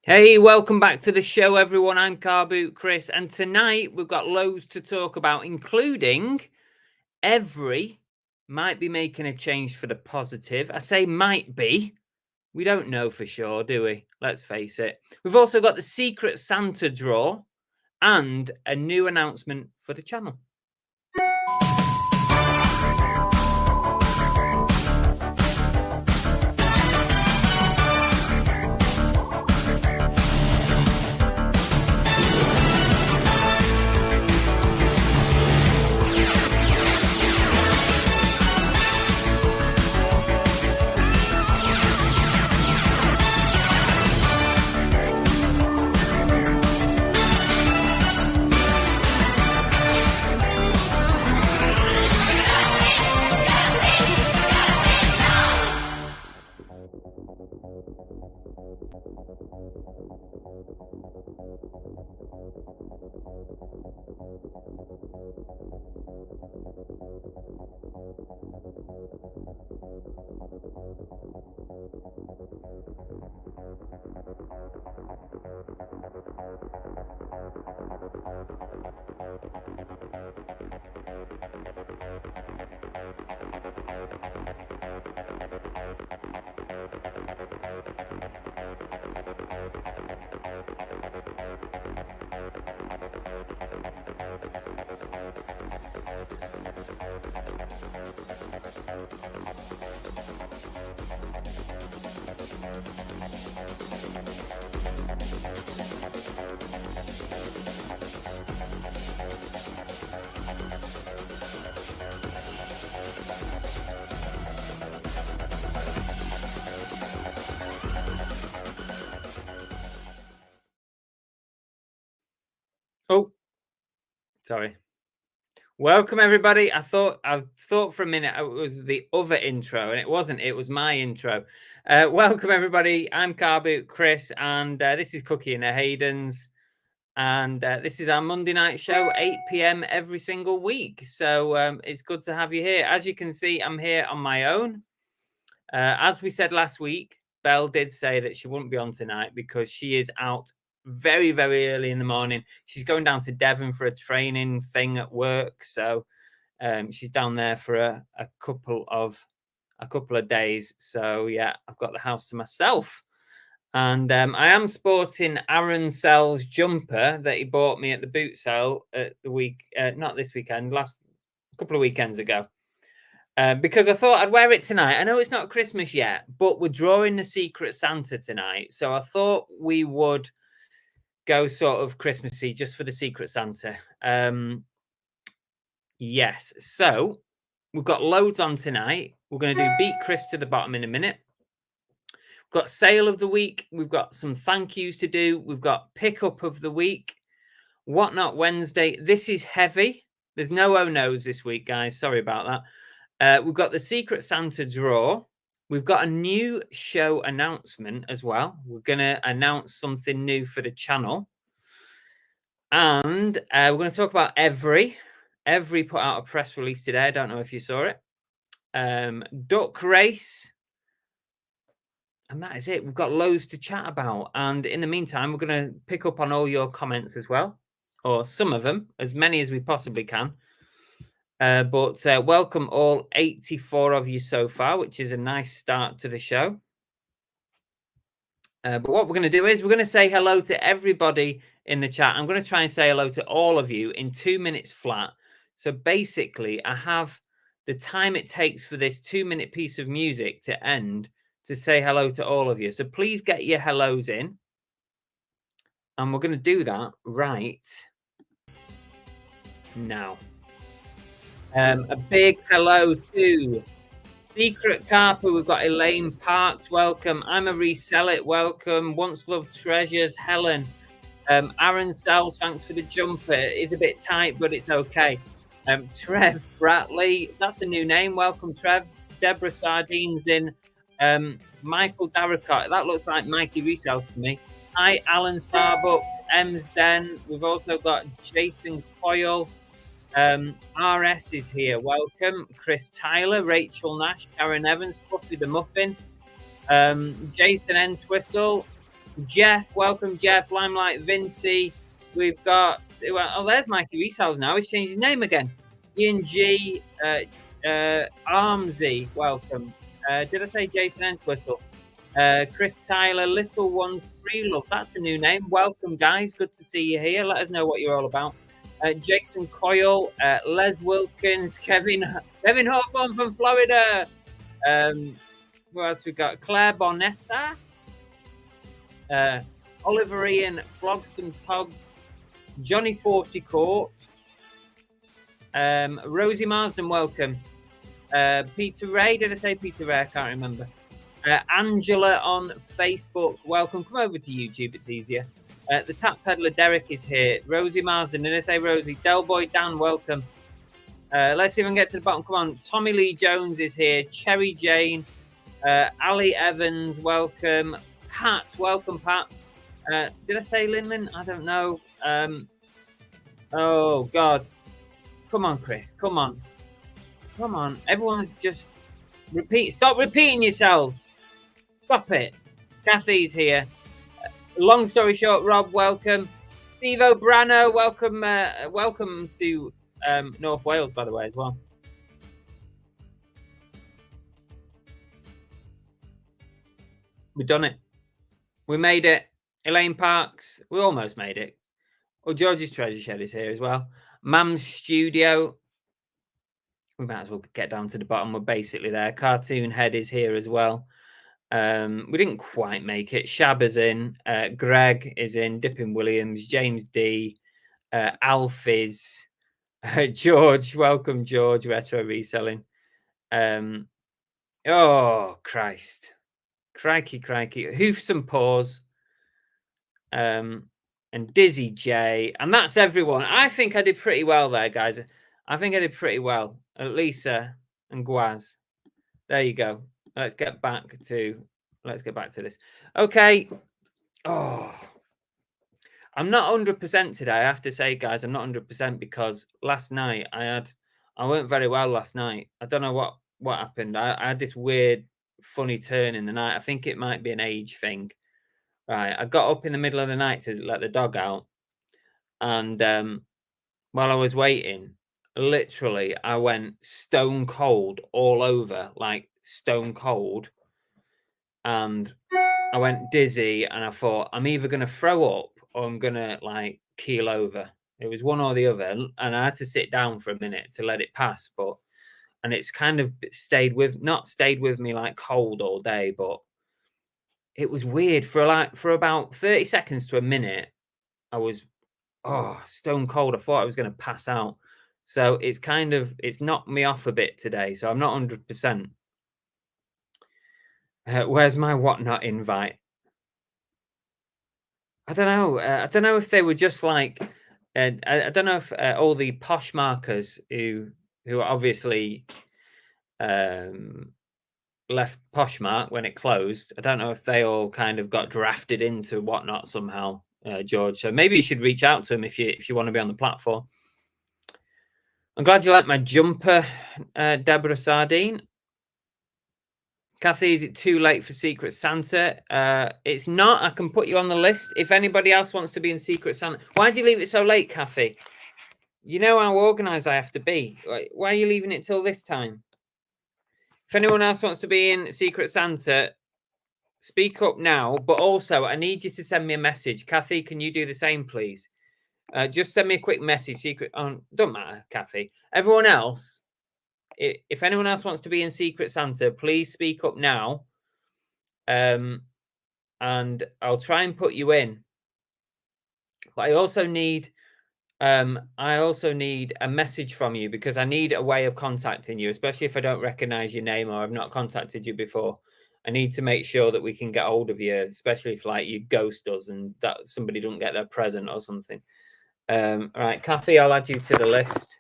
Hey, welcome back to the show, everyone. I'm Car Boot Chris, and tonight we've got loads to talk about, including EVRI might be making a change for the positive. I say might be. We don't know for sure, do we? Let's face it. We've also got the Secret Santa draw and a new announcement for the channel. Oh, sorry. Welcome, everybody. I thought for a minute it was the other intro, and it wasn't. It was my intro. Welcome, everybody. I'm Car Boot Chris, and this is Cookie and the Haydens, and this is our Monday night show, 8 p.m. every single week. So it's good to have you here. As you can see, I'm here on my own. As we said last week, Belle did say that she wouldn't be on tonight because she is out very, very early in the morning. She's going down to Devon for a training thing at work. So she's down there for a couple of days. So yeah, I've got the house to myself. And I am sporting Aaron Sell's jumper that he bought me at the boot sale at not this weekend, last couple of weekends ago. Because I thought I'd wear it tonight. I know it's not Christmas yet, but we're drawing the Secret Santa tonight. So I thought we would go sort of Christmassy just for the Secret Santa. Yes. So we've got loads on tonight. We're going to do Beat Chris to the bottom in a minute. We've got sale of the week. We've got some thank yous to do. We've got pickup of the week. Whatnot Wednesday. This is heavy. There's no oh-no's this week, guys. Sorry about that. We've got the Secret Santa draw. We've got a new show announcement as well. We're going to announce something new for the channel. And we're going to talk about EVRI. EVRI put out a press release today. I don't know if you saw it. Duck Race. And that is it. We've got loads to chat about. And in the meantime, we're going to pick up on all your comments as well. Or some of them, as many as we possibly can. But welcome all 84 of you so far, which is a nice start to the show. But what we're going to do is we're going to say hello to everybody in the chat. I'm going to try and say hello to all of you in 2 minutes flat. So basically, I have the time it takes for this 2-minute piece of music to end to say hello to all of you. So please get your hellos in. And we're going to do that right now. A big hello to Secret Carper. We've got Elaine Parks. Welcome. I'm a Reseller. Welcome. Once Loved Treasures. Helen. Aaron Sells. Thanks for the jumper. It is a bit tight, but it's okay. Trev Bratley. That's a new name. Welcome, Trev. Deborah Sardines in. Michael Darracott. That looks like Mikey Resells to me. Hi, Alan Starbucks. Ems Den. We've also got Jason Coyle. RS is here. Welcome. Chris Tyler, Rachel Nash, Karen Evans, Fluffy the Muffin, Jason N. Twistle, Jeff, welcome, Jeff. Limelight Vinci. We've got, oh, there's Mikey Resells now. He's changed his name again. Ian G, Armsy, welcome. Did I say Jason Entwistle? Chris Tyler, Little Ones Free Love. That's a new name. Welcome, guys. Good to see you here. Let us know what you're all about. Jason Coyle, Les Wilkins, Kevin Hawthorne from Florida. Who else we got? Claire Bonetta. Oliver Ian, Flogsome Tog, Johnny Forticourt, Rosie Marsden, welcome. Peter Ray, did I say Peter Ray? I can't remember. Angela on Facebook, welcome. Come over to YouTube, it's easier. The Tap Peddler Derek is here. Rosie Marsden, did I say Rosie? Delboy Dan, welcome. Let's see if we can get to the bottom. Come on. Tommy Lee Jones is here. Cherry Jane, Ali Evans, welcome. Pat, welcome, Pat. Did I say Linlin? I don't know. Oh, God. Come on, Chris. Come on. Come on. Everyone's just Stop repeating yourselves. Stop it. Kathy's here. Long story short, Rob, welcome. Steve O'Brano, welcome. Welcome to North Wales, by the way, as well. We've done it. We made it. Elaine Parks, we almost made it. Oh, George's Treasure Shed is here as well. Mam's Studio. We might as well get down to the bottom. We're basically there. Cartoon Head is here as well. We didn't quite make it. Shabba's in. Greg is in. Dippin Williams. James D. Alfie's. George. Welcome, George. Retro Reselling. Oh, Christ. Crikey. Hoofs and Paws. And Dizzy J. And that's everyone. I think I did pretty well there, guys. I think I did pretty well. Lisa and Guaz. There you go. Let's get back to this. Okay. Oh, I'm not 100% today. I have to say, guys, I'm not 100% because last night I went very well last night. I don't know what happened. I had this weird, funny turn in the night. I think it might be an age thing. Right. I got up in the middle of the night to let the dog out. And while I was waiting, literally, I went stone cold all over, like stone cold. And I went dizzy and I thought, I'm either going to throw up or I'm going to like keel over. It was one or the other. And I had to sit down for a minute to let it pass. And it's kind of not stayed with me like cold all day, but it was weird for about 30 seconds to a minute. I was stone cold. I thought I was going to pass out. So it's knocked me off a bit today. So I'm not 100%. Where's my whatnot invite? I don't know. I don't know if they were just like, I don't know if all the posh markers who obviously left Poshmark when it closed. I don't know if they all kind of got drafted into whatnot somehow, George. So maybe you should reach out to them if you want to be on the platform. I'm glad you like my jumper, Deborah Sardine. Kathy, is it too late for Secret Santa? It's not. I can put you on the list. If anybody else wants to be in Secret Santa. Why do you leave it so late, Kathy? You know how organised I have to be. Why are you leaving it till this time? If anyone else wants to be in Secret Santa, speak up now. But also, I need you to send me a message. Kathy, can you do the same, please? Just send me a quick message. Don't matter, Kathy. Everyone else, if anyone else wants to be in Secret Santa, please speak up now. And I'll try and put you in. But I also need a message from you because I need a way of contacting you, especially if I don't recognize your name or I've not contacted you before. I need to make sure that we can get hold of you, especially if like you ghost us and that somebody doesn't get their present or something. All right, Kathy, I'll add you to the list.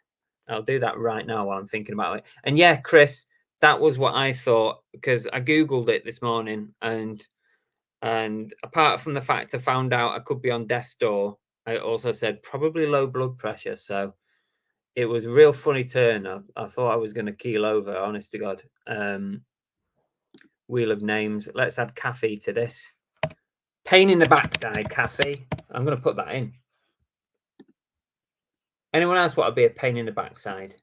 I'll do that right now while I'm thinking about it. And yeah, Chris, that was what I thought because I Googled it this morning. And apart from the fact I found out I could be on death's door, I also said probably low blood pressure. So it was a real funny turn. I thought I was going to keel over, honest to God. Wheel of names. Let's add Kathy to this. Pain in the backside, Kathy. I'm going to put that in. Anyone else want to be a pain in the backside?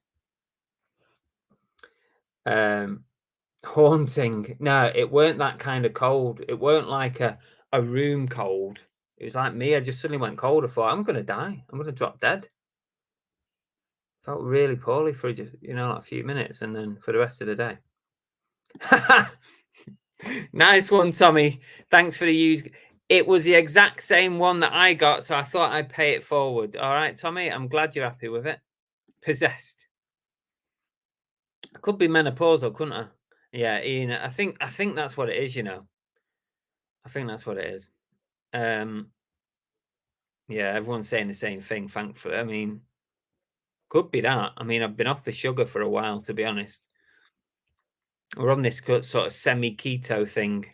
Haunting. No, it weren't that kind of cold. It weren't like a room cold. It was like me. I just suddenly went cold. I thought, I'm going to die. I'm going to drop dead. Felt really poorly for just, like a few minutes, and then for the rest of the day. Nice one, Tommy. Thanks for the use. It was the exact same one that I got, so I thought I'd pay it forward. All right, Tommy, I'm glad you're happy with it. Possessed. I could be menopausal, couldn't I? Yeah, Ian, I think that's what it is, I think that's what it is. Yeah, everyone's saying the same thing, thankfully. I mean, could be that. I mean, I've been off the sugar for a while, to be honest. We're on this sort of semi-keto thing.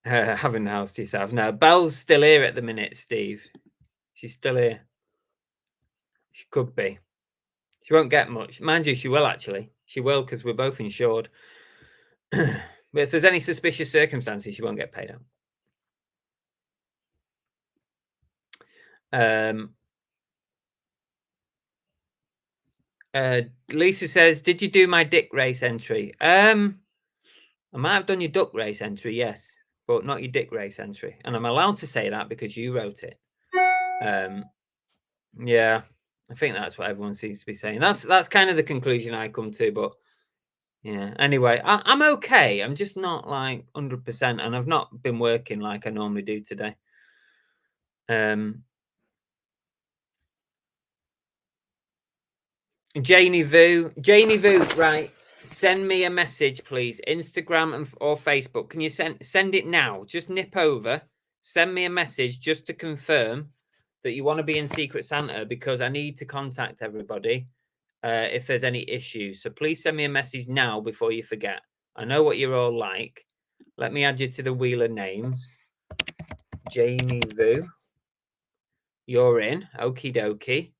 Having the house to yourself. No, Belle's still here at the minute, Steve. She's still here. She could be. She won't get much. Mind you, she will actually. She will, because we're both insured. But if there's any suspicious circumstances, she won't get paid out. Lisa says, did you do my dick race entry? I might have done your duck race entry, yes, but not your dick race entry. And I'm allowed to say that because you wrote it. Yeah, I think that's what everyone seems to be saying. That's kind of the conclusion I come to. But yeah, anyway, I'm okay. I'm just not like 100%, and I've not been working like I normally do today. Janie Vu, right? Send me a message, please. Instagram or Facebook. Can you send it now? Just nip over. Send me a message just to confirm that you want to be in Secret Santa, because I need to contact everybody if there's any issues. So please send me a message now before you forget. I know what you're all like. Let me add you to the wheel of names. Janie Vu. You're in. Okie dokie.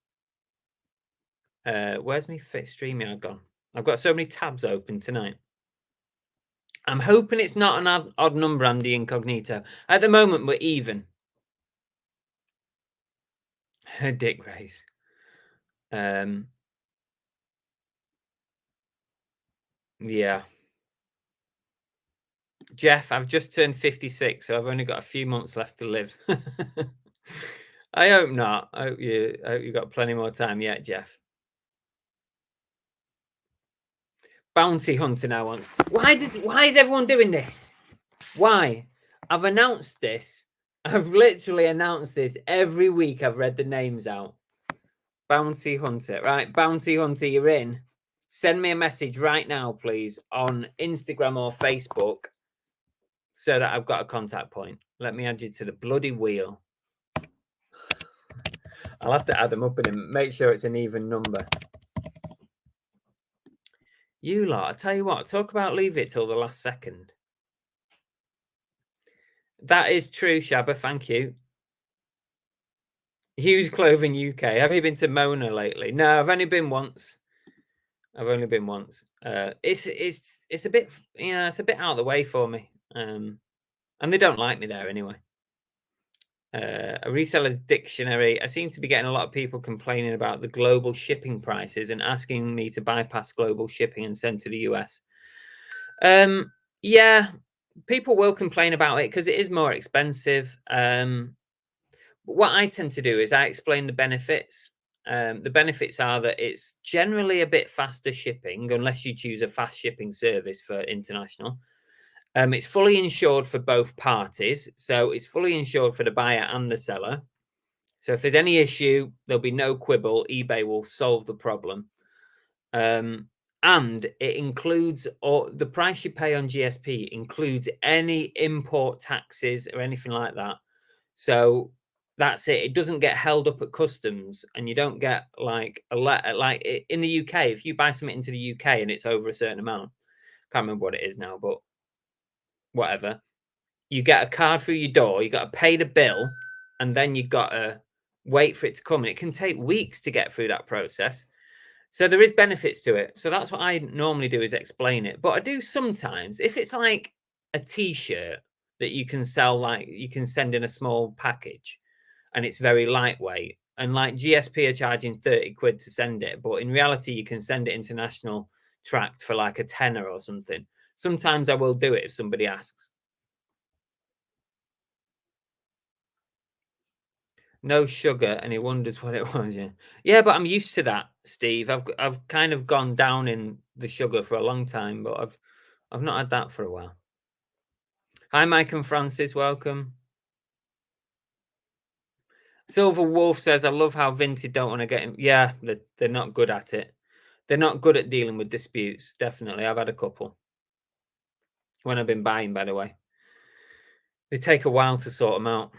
Where's my StreamYard gone? I've got so many tabs open tonight. I'm hoping it's not an odd number, Andy Incognito. At the moment, we're even. Dick race. Yeah. Jeff, I've just turned 56, so I've only got a few months left to live. I hope not. I hope you got plenty more time yet, Jeff. Bounty hunter now wants. Why is everyone doing this? Why? I've announced this. I've literally announced this every week. I've read the names out. Bounty hunter, right? Bounty hunter, you're in. Send me a message right now, please, on Instagram or Facebook, so that I've got a contact point. Let me add you to the bloody wheel. I'll have to add them up and make sure it's an even number. You lot, I tell you what, talk about leave it till the last second. That is true, Shabba. Thank you. Hughes Clothing UK. Have you been to Mona lately? No, I've only been once. It's a bit, it's a bit out of the way for me. And they don't like me there anyway. A reseller's dictionary. I seem to be getting a lot of people complaining about the global shipping prices and asking me to bypass global shipping and send to the US. Yeah, people will complain about it because it is more expensive. What I tend to do is I explain the benefits. The benefits are that it's generally a bit faster shipping, unless you choose a fast shipping service for international. It's fully insured for both parties. So it's fully insured for the buyer and the seller. So if there's any issue, there'll be no quibble. eBay will solve the problem. And it includes, or the price you pay on GSP includes any import taxes or anything like that. So that's it. It doesn't get held up at customs, and you don't get like a letter. Like in the UK, if you buy something into the UK and it's over a certain amount, can't remember what it is now, but whatever, you get a card through your door. You got to pay the bill, and then you got to wait for it to come. And it can take weeks to get through that process. So there is benefits to it. So that's what I normally do, is explain it. But I do sometimes, if it's like a t-shirt that you can sell, like you can send in a small package, and it's very lightweight. And like GSP are charging 30 quid to send it, but in reality, you can send it international tracked for like a tenner or something. Sometimes I will do it if somebody asks. No sugar, and he wonders what it was. Yeah, but I'm used to that, Steve. I've kind of gone down in the sugar for a long time, but I've not had that for a while. Hi, Mike and Francis. Welcome. Silver Wolf says, I love how Vinted don't want to get him. Yeah, they're not good at it. They're not good at dealing with disputes. Definitely. I've had a couple when I've been buying, by the way. They take a while to sort them out.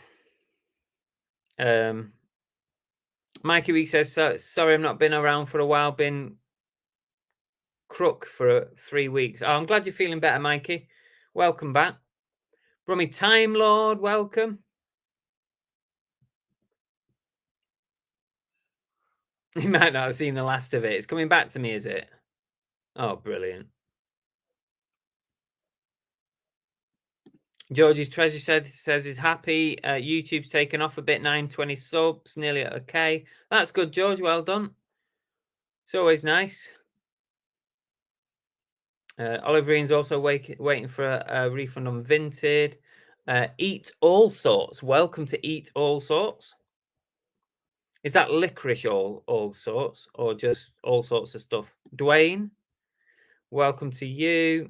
Mikey Week says, sorry, I've not been around for a while. Been crook for 3 weeks. Oh, I'm glad you're feeling better, Mikey. Welcome back. Brummy Time Lord, welcome. You might not have seen the last of it. It's coming back to me, is it? Oh, brilliant. George's Treasure says he's happy. YouTube's taken off a bit, 920 subs, nearly at okay. That's good, George. Well done. It's always nice. Olive Green's also waiting for a refund on Vinted. Eat All Sorts. Welcome to Eat All Sorts. Is that licorice all sorts, or just all sorts of stuff? Dwayne, welcome to you.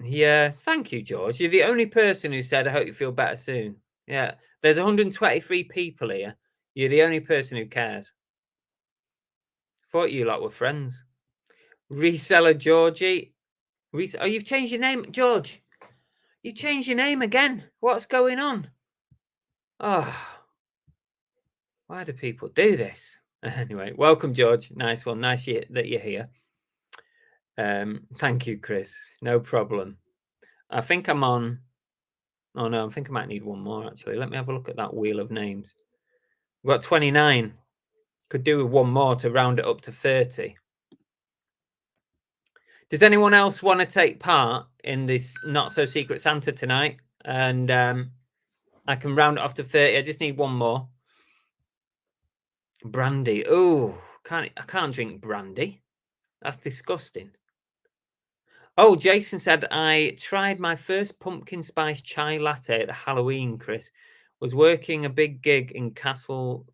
Yeah, thank you, George. You're the only person who said, I hope you feel better soon. Yeah, there's 123 people here. You're the only person who cares. Thought you lot were friends. Reseller Georgie. Oh, you've changed your name, George. You changed your name again. What's going on? Oh, why do people do this? Anyway, welcome, George. Nice one. Nice that you're here. Thank you, Chris. No problem. I think I'm on. Oh no, I think I might need one more actually. Let me have a look at that wheel of names. We've got 29. Could do with one more to round it up to 30. Does anyone else want to take part in this Not So Secret Santa tonight? And I can round it off to 30. I just need one more. Brandy. Oh, I can't drink brandy. That's disgusting. Oh, Jason said, I tried my first pumpkin spice chai latte at Halloween, Chris. Was working a big gig in Castle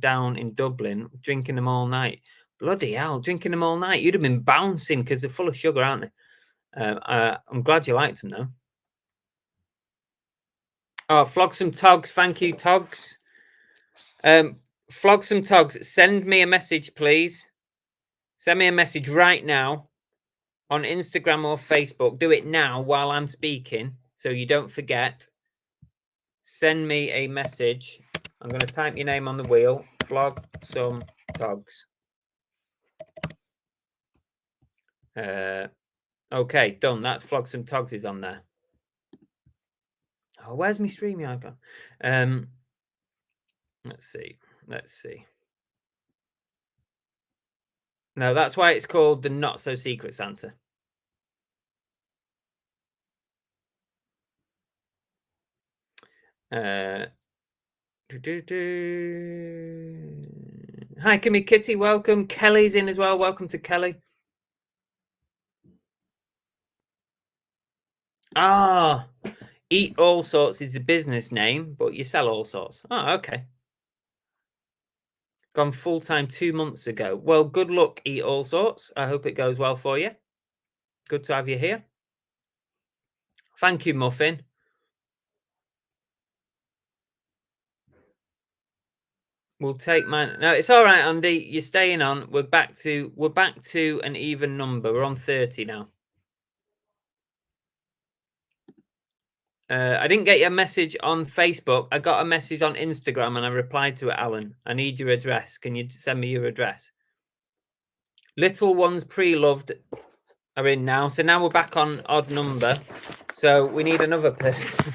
Down in Dublin, drinking them all night. Bloody hell, drinking them all night. You'd have been bouncing because they're full of sugar, aren't they? I'm glad you liked them, though. Oh, Flogsome Togs. Thank you, Togs. Flogsome Togs, send me a message, please. Send me a message right now on Instagram or Facebook. Do it now while I'm speaking so you don't forget. Send me a message. I'm going to type your name on the wheel. Flogsome Togs. Okay, done. That's Flogsome Togs is on there. Oh, where's my StreamYard gone? Let's see. No, that's why it's called the Not So Secret Santa. Hi, Kimmy Kitty, welcome. Kelly's in as well. Welcome to Kelly. Ah, Eat All Sorts is the business name, but you sell all sorts. Oh, okay. Gone full-time 2 months ago. Well, good luck, Eat All Sorts. I hope it goes well for you. Good to have you here. Thank you, Muffin. We'll take mine. No, it's all right, Andy. You're staying on. We're back to an even number. We're on 30 now. I didn't get your message on Facebook. I got a message on Instagram and I replied to it, Alan. I need your address. Can you send me your address? Little ones pre-loved are in now. So now we're back on odd number. So we need another person.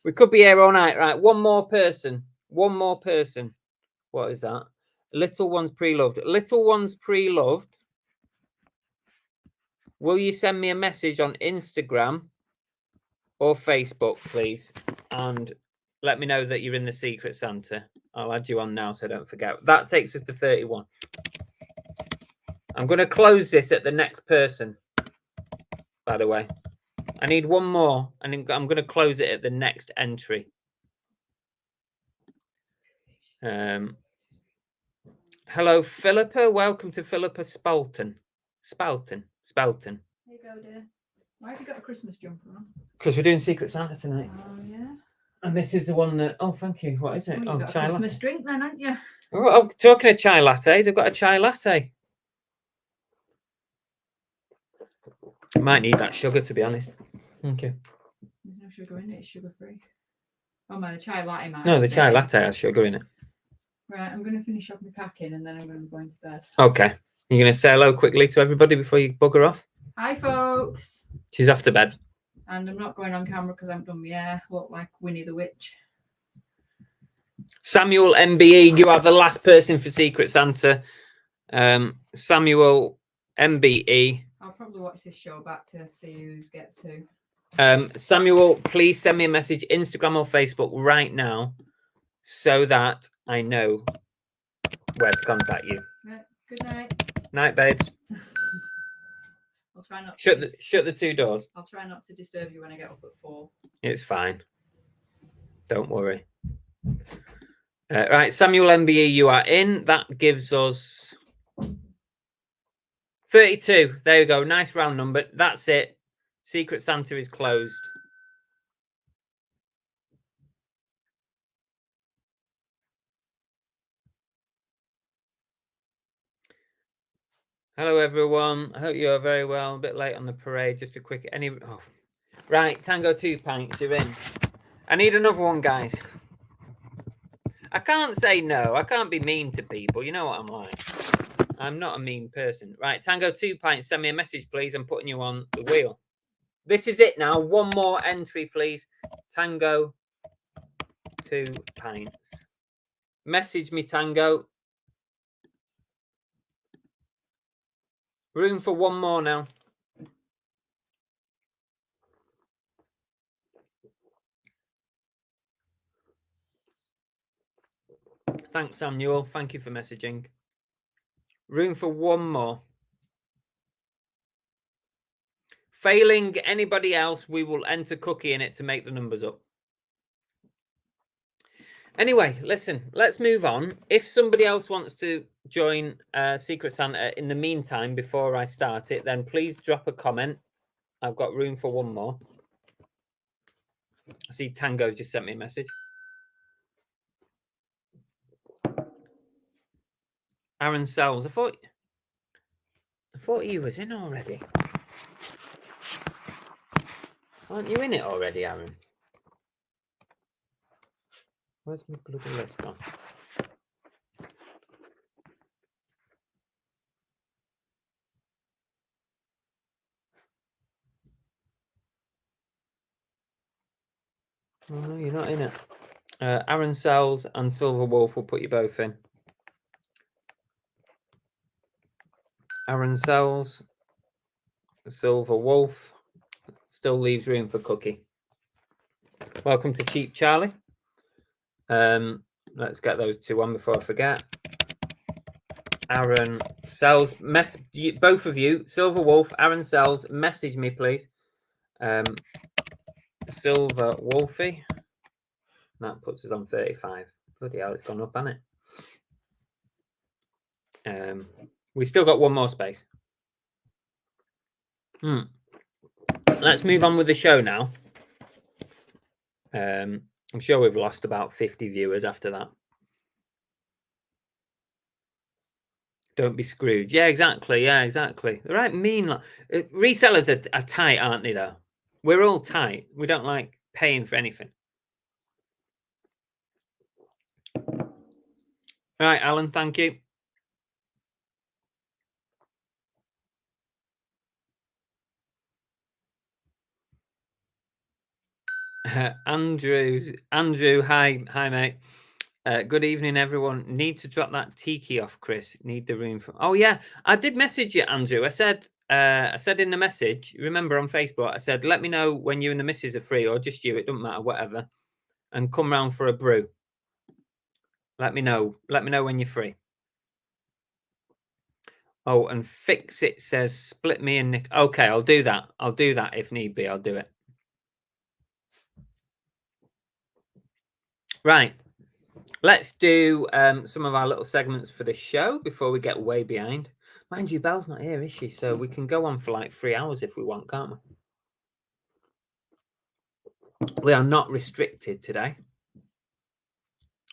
We could be here all night. Right. One more person. What is that? Little ones pre-loved. Little ones pre-loved will you send me a message on Instagram or Facebook, please? And let me know that you're in the Secret Santa. I'll add you on now so I don't forget. That takes us to 31. I'm going to close this at the next person, by the way. I need one more, and I'm going to close it at the next entry. Hello, Philippa. Welcome to Philippa Spalton. Spalton. Here you go, dear. Why have you got a Christmas jumper on? Because we're doing Secret Santa tonight. Oh, yeah. And this is the one that... Oh, thank you. What is it? Well, you've got a Christmas latte. Drink then, haven't you? Oh, talking of chai lattes, I've got a chai latte. I might need that sugar, to be honest. Thank you. There's no sugar in it. It's sugar-free. Oh, my, the chai latte might. No, the chai latte has sugar in it. Right, I'm going to finish off my packing and then I'm going to go into bed. Okay. You're going to say hello quickly to everybody before you bugger off? Hi, folks. She's off to bed. And I'm not going on camera because I haven't done my hair. Look like Winnie the Witch. Samuel MBE, you are the last person for Secret Santa. Samuel MBE. I'll probably watch this show back to see who gets who. Samuel, please send me a message, Instagram or Facebook right now, so that I know where to contact you. Right, good night. Night, babes. I'll try not to shut the two doors. I'll try not to disturb you when I get up at 4. It's fine. Don't worry. Right, Samuel MBE, you are in. That gives us 32. There you go. Nice round number. That's it. Secret Santa is closed. Hello, everyone. I hope you are very well. A bit late on the parade. Just a quick... Right, Tango 2 pints. You're in. I need another one, guys. I can't say no. I can't be mean to people. You know what I'm like. I'm not a mean person. Right, Tango 2 pints. Send me a message, please. I'm putting you on the wheel. This is it now. One more entry, please. Tango 2 pints. Message me, Tango. Room for one more now. Thanks, Samuel. Thank you for messaging. Room for one more. Failing anybody else, we will enter Cookie in it to make the numbers up. Anyway, listen, let's move on. If somebody else wants to join Secret Santa in the meantime, before I start it, then please drop a comment. I've got room for one more. I see Tango's just sent me a message. Aaron Sells. I thought he was in already. Aren't you in it already, Aaron? Where's my bloody list gone? Oh, no, you're not in it. Aaron Sells and Silver Wolf will put you both in. Aaron Sells, Silver Wolf. Still leaves room for Cookie. Welcome to Cheap Charlie. Let's get those two on before I forget. Aaron Sells, both of you, Silver Wolf, Aaron Sells, message me, please. Silver Wolfie. That puts us on 35. Bloody hell, it's gone up, hasn't it? We still got one more space. Let's move on with the show now. I'm sure we've lost about 50 viewers after that. Don't be Scrooge. Yeah, exactly. Yeah, exactly. They're right mean. Resellers are tight, aren't they, though? We're all tight. We don't like paying for anything. All right, Alan, thank you. Andrew, hi, mate. Good evening, everyone. Need to drop that tiki off, Chris. Need the room for... Oh, yeah. I did message you, Andrew. I said I said in the message, remember on Facebook, I said, let me know when you and the missus are free, or just you, it doesn't matter, whatever, and come round for a brew. Let me know. Let me know when you're free. Oh, and Fix It says split me and Nick. Okay, I'll do that. I'll do that if need be. I'll do it. Right. Let's do some of our little segments for the show before we get way behind. Mind you, Belle's not here, is she? So we can go on for like 3 hours if we want, can't we? We are not restricted today,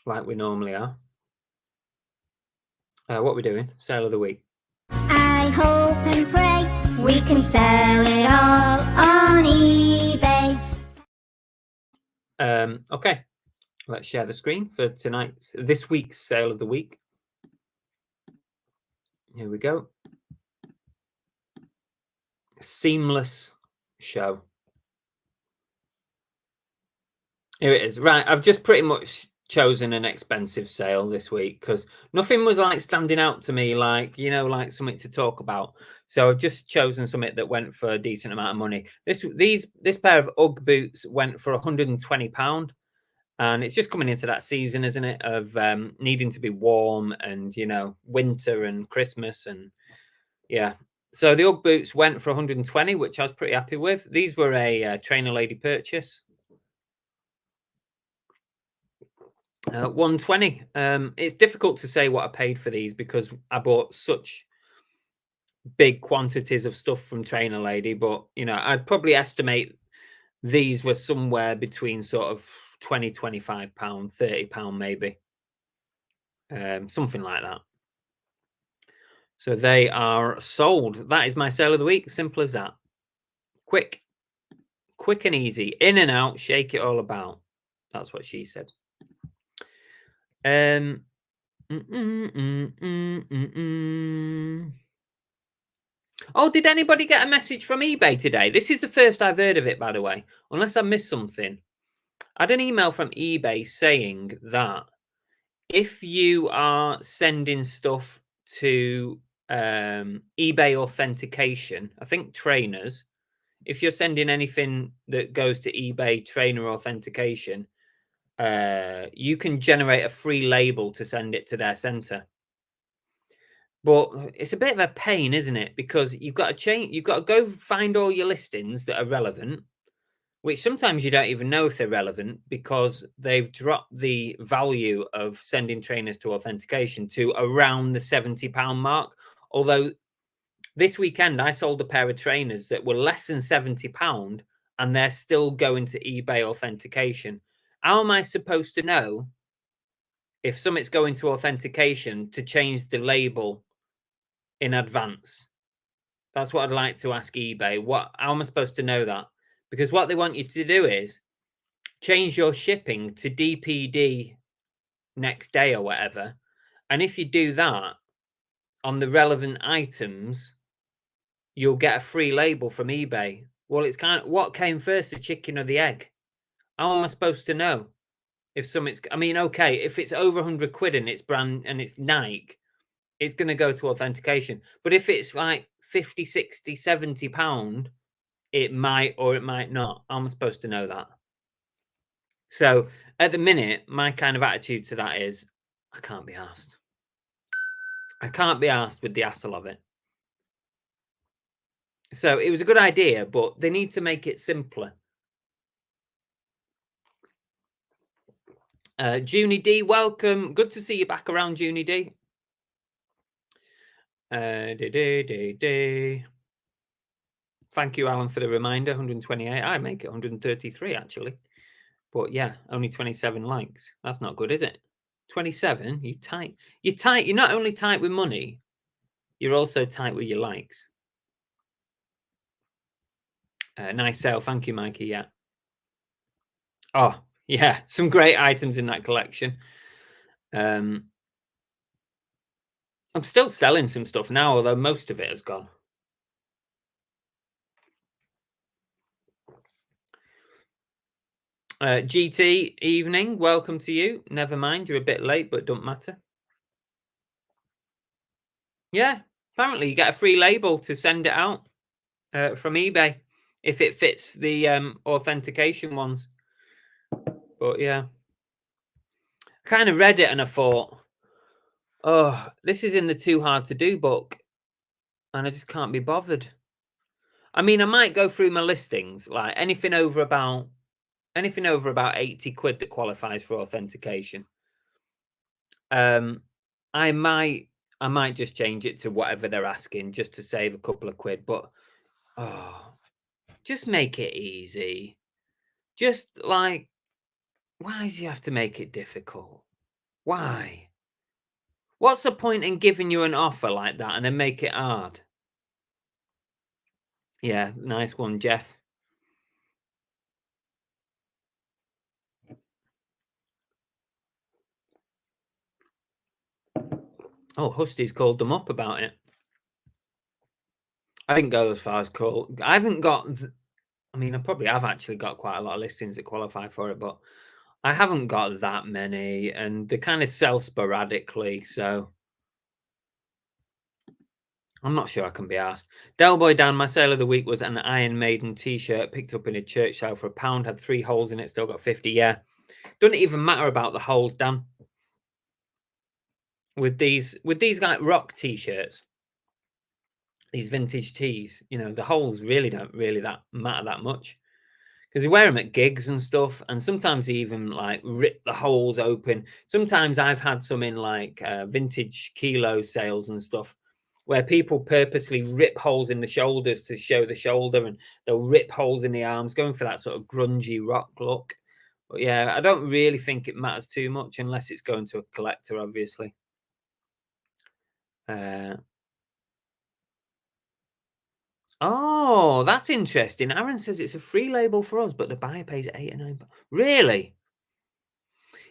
like we normally are. What are we doing? Sale of the week. I hope and pray we can sell it all on eBay. Okay, let's share the screen for this week's sale of the week. Here we go. Seamless show. Here it is. Right, I've just pretty much chosen an expensive sale this week because nothing was like standing out to me, like, you know, like something to talk about. So I've just chosen something that went for a decent amount of money. This pair of Ugg boots went for £120, and it's just coming into that season, isn't it, of needing to be warm and, you know, winter and Christmas, and yeah. So the Ugg boots went for 120, which I was pretty happy with. These were a trainer lady purchase. 120. It's difficult to say what I paid for these because I bought such big quantities of stuff from Trainer Lady, but you know, I'd probably estimate these were somewhere between sort of £20-25, £30 maybe, something like that. So they are sold. That is my sale of the week. Simple as that. Quick and easy. In and out. Shake it all about. That's what she said. Oh, did anybody get a message from eBay today? This is the first I've heard of it, by the way, unless I missed something. I had an email from eBay saying that if you are sending stuff to eBay authentication, I think trainers, if you're sending anything that goes to eBay trainer authentication, you can generate a free label to send it to their center. But it's a bit of a pain, isn't it? Because you've got to go find all your listings that are relevant, which sometimes you don't even know if they're relevant because they've dropped the value of sending trainers to authentication to around the £70 mark. Although this weekend I sold a pair of trainers that were less than £70 and they're still going to eBay authentication. How am I supposed to know if something's going to authentication to change the label in advance? That's what I'd like to ask eBay. How am I supposed to know that? Because what they want you to do is change your shipping to DPD next day or whatever. And if you do that on the relevant items, you'll get a free label from eBay. Well, it's kind of what came first, the chicken or the egg? How am I supposed to know if something's, I mean, okay, if it's over 100 quid and it's brand and it's Nike, it's going to go to authentication. But if it's like 50, 60, 70 pound, it might or it might not. How am I supposed to know that? So at the minute, my kind of attitude to that is I can't be asked. I can't be asked with the hassle of it. So it was a good idea, but they need to make it simpler. Junie D, welcome. Good to see you back around, Junie D. Thank you, Alan, for the reminder. 128. I make it 133 actually, but yeah, only 27 likes. That's not good, is it? 27. You're tight. You're not only tight with money, you're also tight with your likes. Nice sale. Thank you, Mikey. Yeah. Oh, yeah. Some great items in that collection. I'm still selling some stuff now, although most of it has gone. GT, evening. Welcome to you. Never mind. You're a bit late, but don't matter. Yeah. Apparently, you get a free label to send it out from eBay if it fits the authentication ones. But yeah, I kind of read it and I thought, oh, this is in the Too Hard to Do book, and I just can't be bothered. I mean, I might go through my listings, like anything over about 80 quid that qualifies for authentication. I might just change it to whatever they're asking just to save a couple of quid, but just make it easy. Just like, why do you have to make it difficult? Why? What's the point in giving you an offer like that and then make it hard? Yeah, nice one, Jeff. Oh, Husty's called them up about it. I didn't go as far as call. I haven't got. I mean, I probably have actually got quite a lot of listings that qualify for it, but I haven't got that many, and they kind of sell sporadically. So I'm not sure I can be asked. Del Boy Dan, my sale of the week was an Iron Maiden t-shirt picked up in a church sale for £1. Had 3 holes in it, still got 50. Yeah, doesn't even matter about the holes, Dan. With these like rock t-shirts, these vintage tees, you know, the holes really don't matter that much, because you wear them at gigs and stuff, and sometimes they even like rip the holes open. Sometimes I've had some in like vintage kilo sales and stuff, where people purposely rip holes in the shoulders to show the shoulder, and they'll rip holes in the arms, going for that sort of grungy rock look. But yeah, I don't really think it matters too much unless it's going to a collector, obviously. Oh, that's interesting. Aaron says it's a free label for us, but the buyer pays £8 or £9. Really?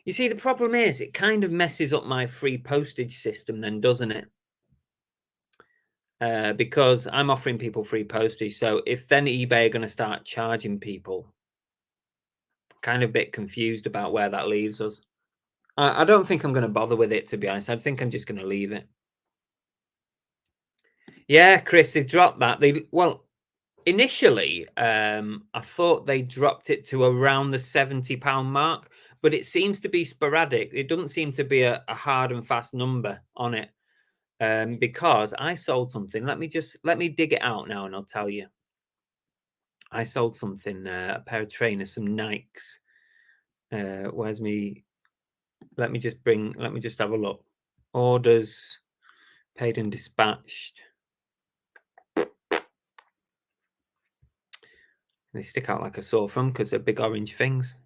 You see, the problem is it kind of messes up my free postage system then, doesn't it? Because I'm offering people free postage. So if then eBay are going to start charging people, kind of a bit confused about where that leaves us. I don't think I'm going to bother with it, to be honest. I think I'm just going to leave it. Yeah, Chris, they dropped that. Initially, I thought they dropped it to around the £70 mark, but it seems to be sporadic. It doesn't seem to be a hard and fast number on it. Because I sold something. Let me dig it out now and I'll tell you. I sold something, a pair of trainers, some Nikes. Where's me? Let me just have a look. Orders paid and dispatched. They stick out like a sore thumb because they're big orange things.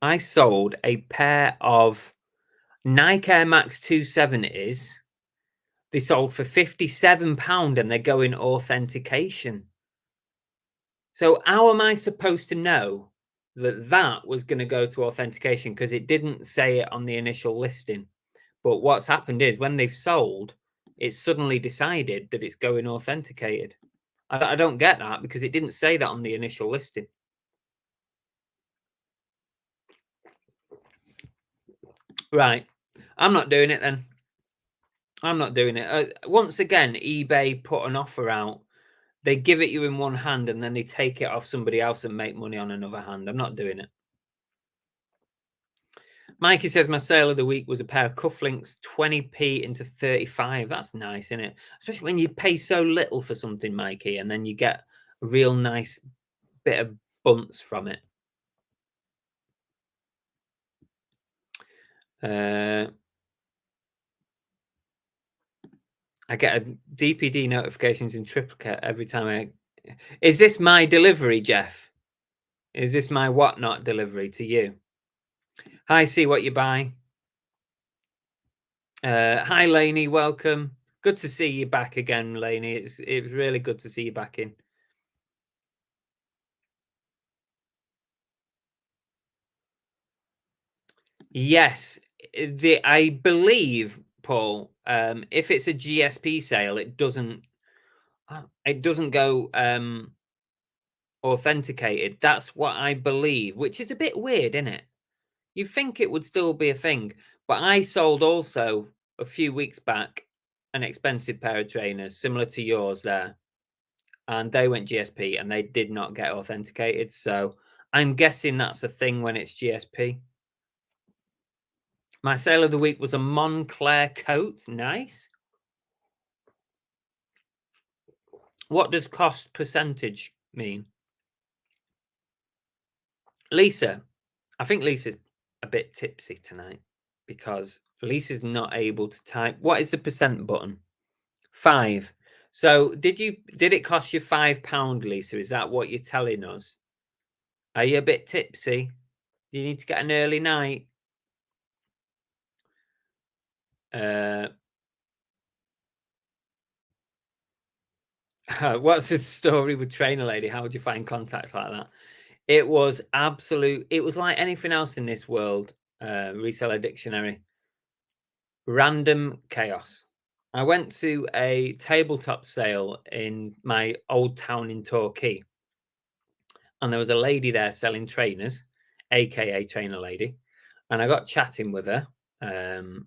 I sold a pair of Nike Air Max 270s. They sold for £57 and they're going authentication. So how am I supposed to know that that was going to go to authentication? Because it didn't say it on the initial listing. But what's happened is when they've sold, it's suddenly decided that it's going authenticated. I don't get that because it didn't say that on the initial listing. Right. I'm not doing it then. I'm not doing it. Once again, eBay put an offer out. They give it you in one hand and then they take it off somebody else and make money on another hand. I'm not doing it. Mikey says my sale of the week was a pair of cufflinks, 20p into 35. That's nice, isn't it? Especially when you pay so little for something, Mikey, and then you get a real nice bit of bunts from it. I get a DPD notifications in triplicate every time Is this my delivery, Jeff? Is this my whatnot delivery to you? Hi, see what you buy. Hi, Lainey. Welcome. Good to see you back again, Lainey. It's really good to see you back in. Yes, I believe, Paul. If it's a GSP sale, it doesn't go authenticated. That's what I believe, which is a bit weird, isn't it? You think it would still be a thing, but I sold also a few weeks back an expensive pair of trainers similar to yours there, and they went GSP and they did not get authenticated. So I'm guessing that's a thing when it's GSP. My sale of the week was a Moncler coat. Nice. What does cost percentage mean? Lisa, I think Lisa's a bit tipsy tonight because Lisa's not able to type. What is the percent button? 5. So did it cost you £5, Lisa? Is that what you're telling us? Are you a bit tipsy? Do you need to get an early night? What's the story with Trainer Lady? How would you find contacts like that? It was absolute. It was like anything else in this world. Reseller dictionary. Random chaos. I went to a tabletop sale in my old town in Torquay, and there was a lady there selling trainers, aka Trainer Lady, and I got chatting with her, and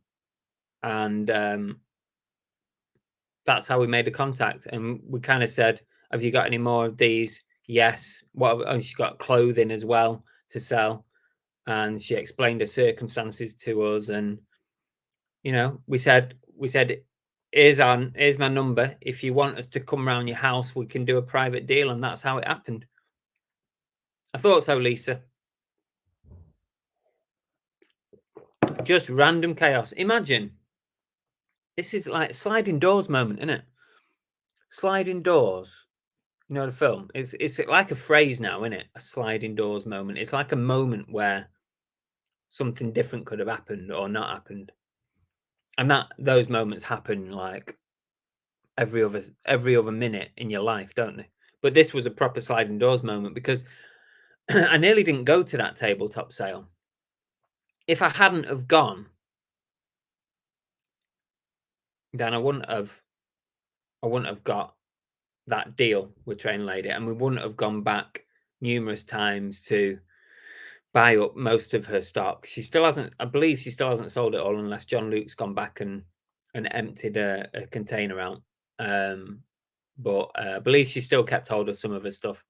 that's how we made a contact. And we kind of said, "Have you got any more of these?" Yes. What? And she got clothing as well to sell, and she explained her circumstances to us, and we said, here's my number. If you want us to come round your house, we can do a private deal. And that's how it happened. I thought so, Lisa. Just random chaos. Imagine. This is like sliding doors moment, isn't it? Sliding doors. You know the film? It's like a phrase now, isn't it? A sliding doors moment. It's like a moment where something different could have happened or not happened. And those moments happen like every other minute in your life, don't they? But this was a proper sliding doors moment because I nearly didn't go to that tabletop sale. If I hadn't have gone, then I wouldn't have got that deal with Train Lady, and we wouldn't have gone back numerous times to buy up most of her stock. I believe she still hasn't sold it all, unless John Luke's gone back and emptied a container out. But I believe she still kept hold of some of her stuff.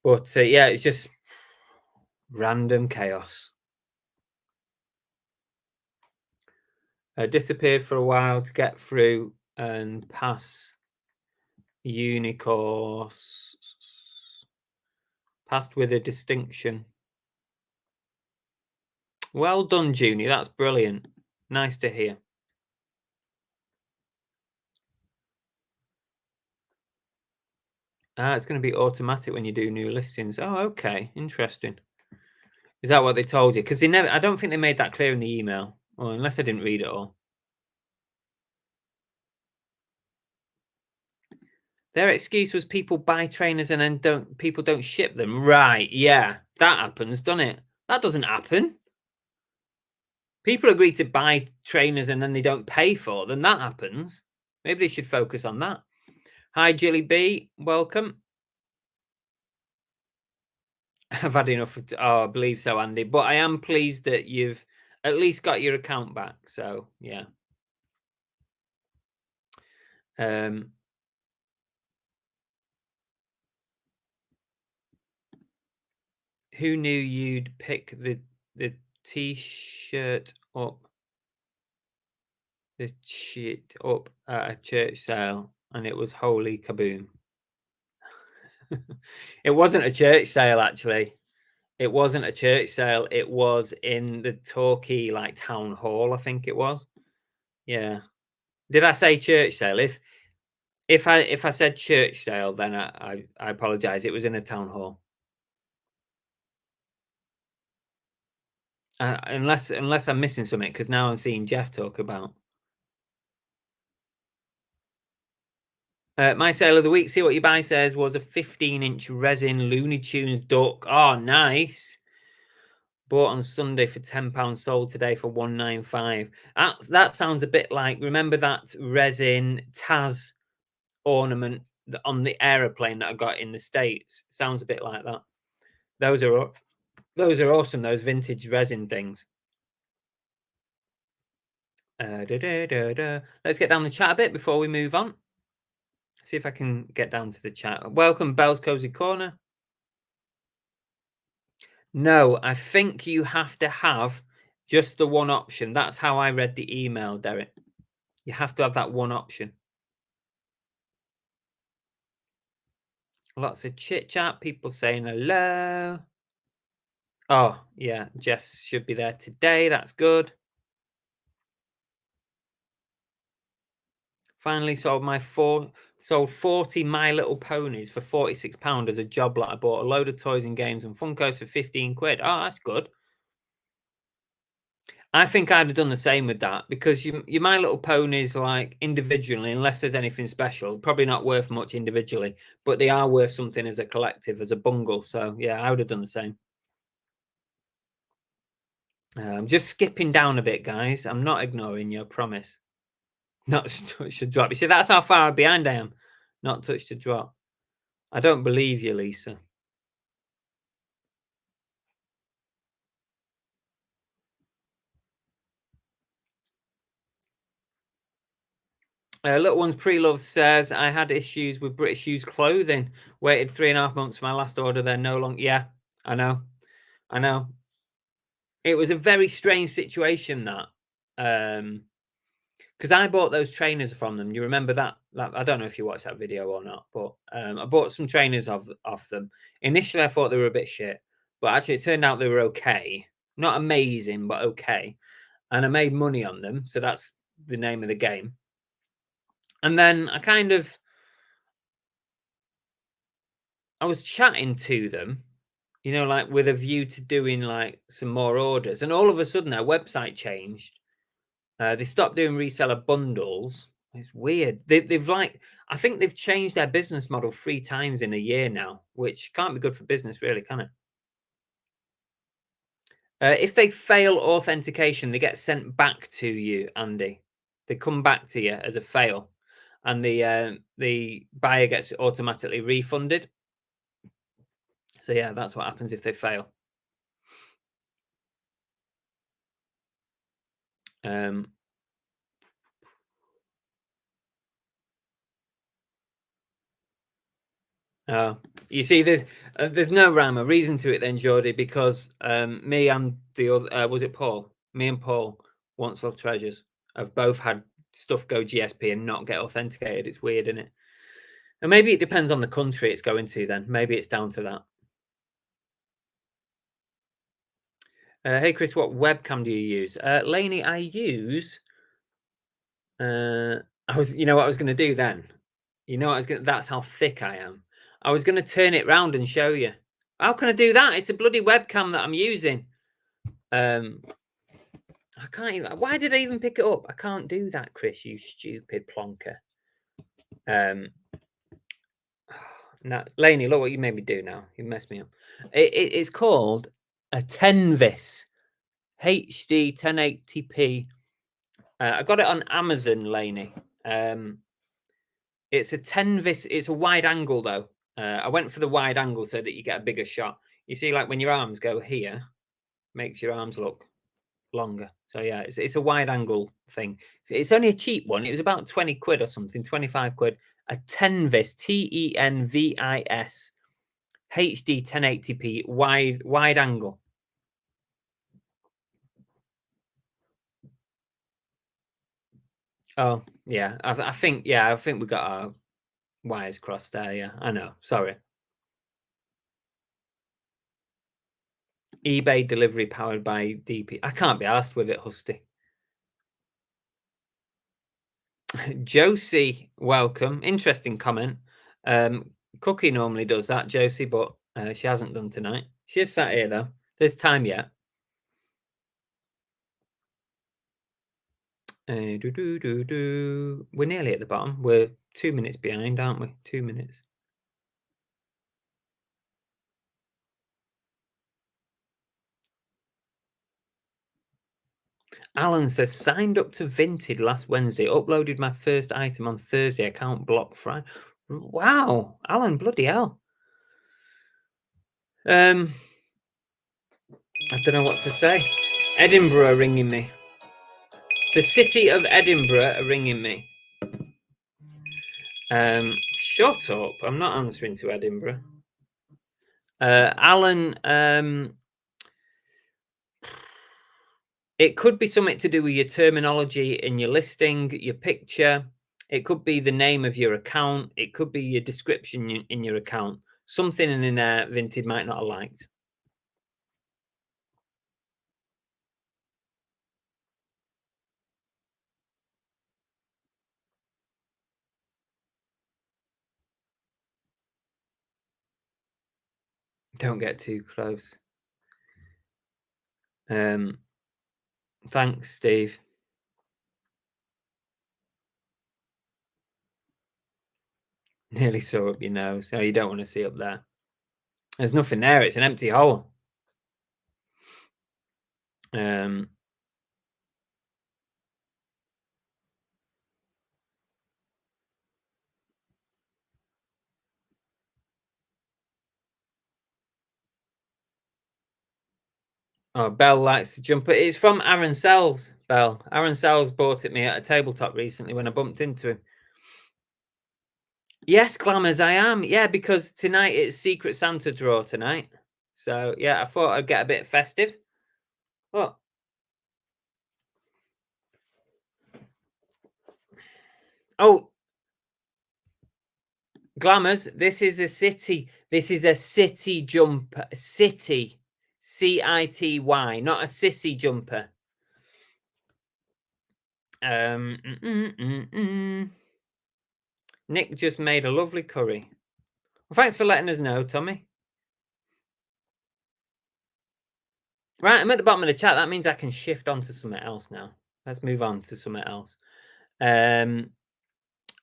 But yeah, it's just random chaos. Disappeared for a while to get through and pass uni course. Passed with a distinction. Well done, Junie. That's brilliant. Nice to hear. It's going to be automatic when you do new listings. Oh, okay. Interesting. Is that what they told you? Because I don't think they made that clear in the email, or unless I didn't read it all. Their excuse was people buy trainers and then people don't ship them. Right, yeah. That happens, doesn't it? That doesn't happen. People agree to buy trainers and then they don't pay for them. That happens. Maybe they should focus on that. Hi, Jilly B. Welcome. I've had enough. I believe so, Andy. But I am pleased that you've at least got your account back. So, yeah. Who knew you'd pick the t-shirt up, the shit up at a church sale, and it was holy kaboom. It wasn't a church sale, actually. It wasn't a church sale. It was in the Torquay town hall, I think it was. Yeah. Did I say church sale? If I said church sale, then I apologize. It was in a town hall. Unless I'm missing something, because now I'm seeing Jeff talk about. My sale of the week, see what you buy, says, was a 15-inch resin Looney Tunes duck. Oh, nice. Bought on Sunday for £10, sold today for £195. That sounds a bit like, remember that resin Taz ornament on the aeroplane that I got in the States? Sounds a bit like that. Those are awesome, those vintage resin things. Let's get down the chat a bit before we move on. See if I can get down to the chat. Welcome, Bell's Cozy Corner. No, I think you have to have just the one option. That's how I read the email, Derek. You have to have that one option. Lots of chit chat, people saying hello. Oh, yeah, Jeff should be there today. That's good. Finally sold 40 My Little Ponies for £46 as a job lot. I bought a load of toys and games and Funkos for 15 quid. Oh, that's good. I think I'd have done the same with that because your My Little Ponies, like individually, unless there's anything special, probably not worth much individually, but they are worth something as a collective, as a bungle. So yeah, I would have done the same. I'm just skipping down a bit, guys. I'm not ignoring you, I promise. Not touch to drop. You see, that's how far behind I am. Not touch to drop. I don't believe you, Lisa. Little One's Pre-Love says, I had issues with British used clothing. Waited 3.5 months for my last order. They're no longer... Yeah, I know. It was a very strange situation, that. Because I bought those trainers from them. You remember that? I don't know if you watched that video or not, but I bought some trainers off them. Initially, I thought they were a bit shit, but actually it turned out they were okay. Not amazing, but okay. And I made money on them, so that's the name of the game. And then I was chatting to them, you know, like with a view to doing like some more orders. And all of a sudden their website changed. They stopped doing reseller bundles. It's weird. They've like, I think they've changed their business model 3 times in a year now, which can't be good for business, really, can it? If they fail authentication, they get sent back to you, Andy. They come back to you as a fail, and the buyer gets automatically refunded. So yeah, that's what happens if they fail. You see, there's no rhyme or reason to it then, Geordie, because me and the other, was it Paul? Me and Paul, Once Love Treasures, have both had stuff go GSP and not get authenticated. It's weird, isn't it? And maybe it depends on the country it's going to then. Maybe it's down to that. Hey, Chris, what webcam do you use? Lainey, I use... you know what I was going to do then? You know what I was going to... That's how thick I am. I was going to turn it round and show you. How can I do that? It's a bloody webcam that I'm using. I can't even... Why did I even pick it up? I can't do that, Chris, you stupid plonker. Now, Lainey, look what you made me do now. You messed me up. It's called a Tenvis HD 1080p. I got it on Amazon, Lainey. It's a Tenvis. It's a wide angle, though. I went for the wide angle so that you get a bigger shot. You see, like when your arms go here, makes your arms look longer. So yeah, it's a wide angle thing. So it's only a cheap one. It was about 20 quid or something, 25 quid. A Tenvis, Tenvis, HD 1080p wide angle. Oh yeah, I think we got our wires crossed there. Yeah, I know. Sorry. eBay delivery powered by DP. I can't be asked with it, Husty. Josie, welcome. Interesting comment. Cookie normally does that, Josie, but she hasn't done tonight. She is sat here though. There's time yet. We're nearly at the bottom. We're 2 minutes behind, aren't we? 2 minutes. Alan says, signed up to Vinted last Wednesday, uploaded my first item on Thursday, account blocked Friday. Wow, Alan, bloody hell. I don't know what to say. Edinburgh ringing me. The city of Edinburgh are ringing me. Shut up. I'm not answering to Edinburgh. Alan, it could be something to do with your terminology in your listing, your picture. It could be the name of your account. It could be your description in your account. Something in there Vinted might not have liked. Don't get too close. Thanks, Steve. Nearly saw up your nose. Oh, you don't want to see up there. There's nothing there. It's an empty hole. Oh, Bell likes to jump. It's from Aaron Sells, Bell. Aaron Sells bought it me at a tabletop recently when I bumped into him. Yes, Glamours, I am. Yeah, because tonight it's Secret Santa draw tonight. So, yeah, I thought I'd get a bit festive. What? Oh, Glamours, this is a city. This is a city jumper. City. C-I-T-Y, not a sissy jumper. Nick just made a lovely curry. Well, thanks for letting us know, Tommy. Right, I'm at the bottom of the chat. That means I can shift on to something else now. Let's move on to something else.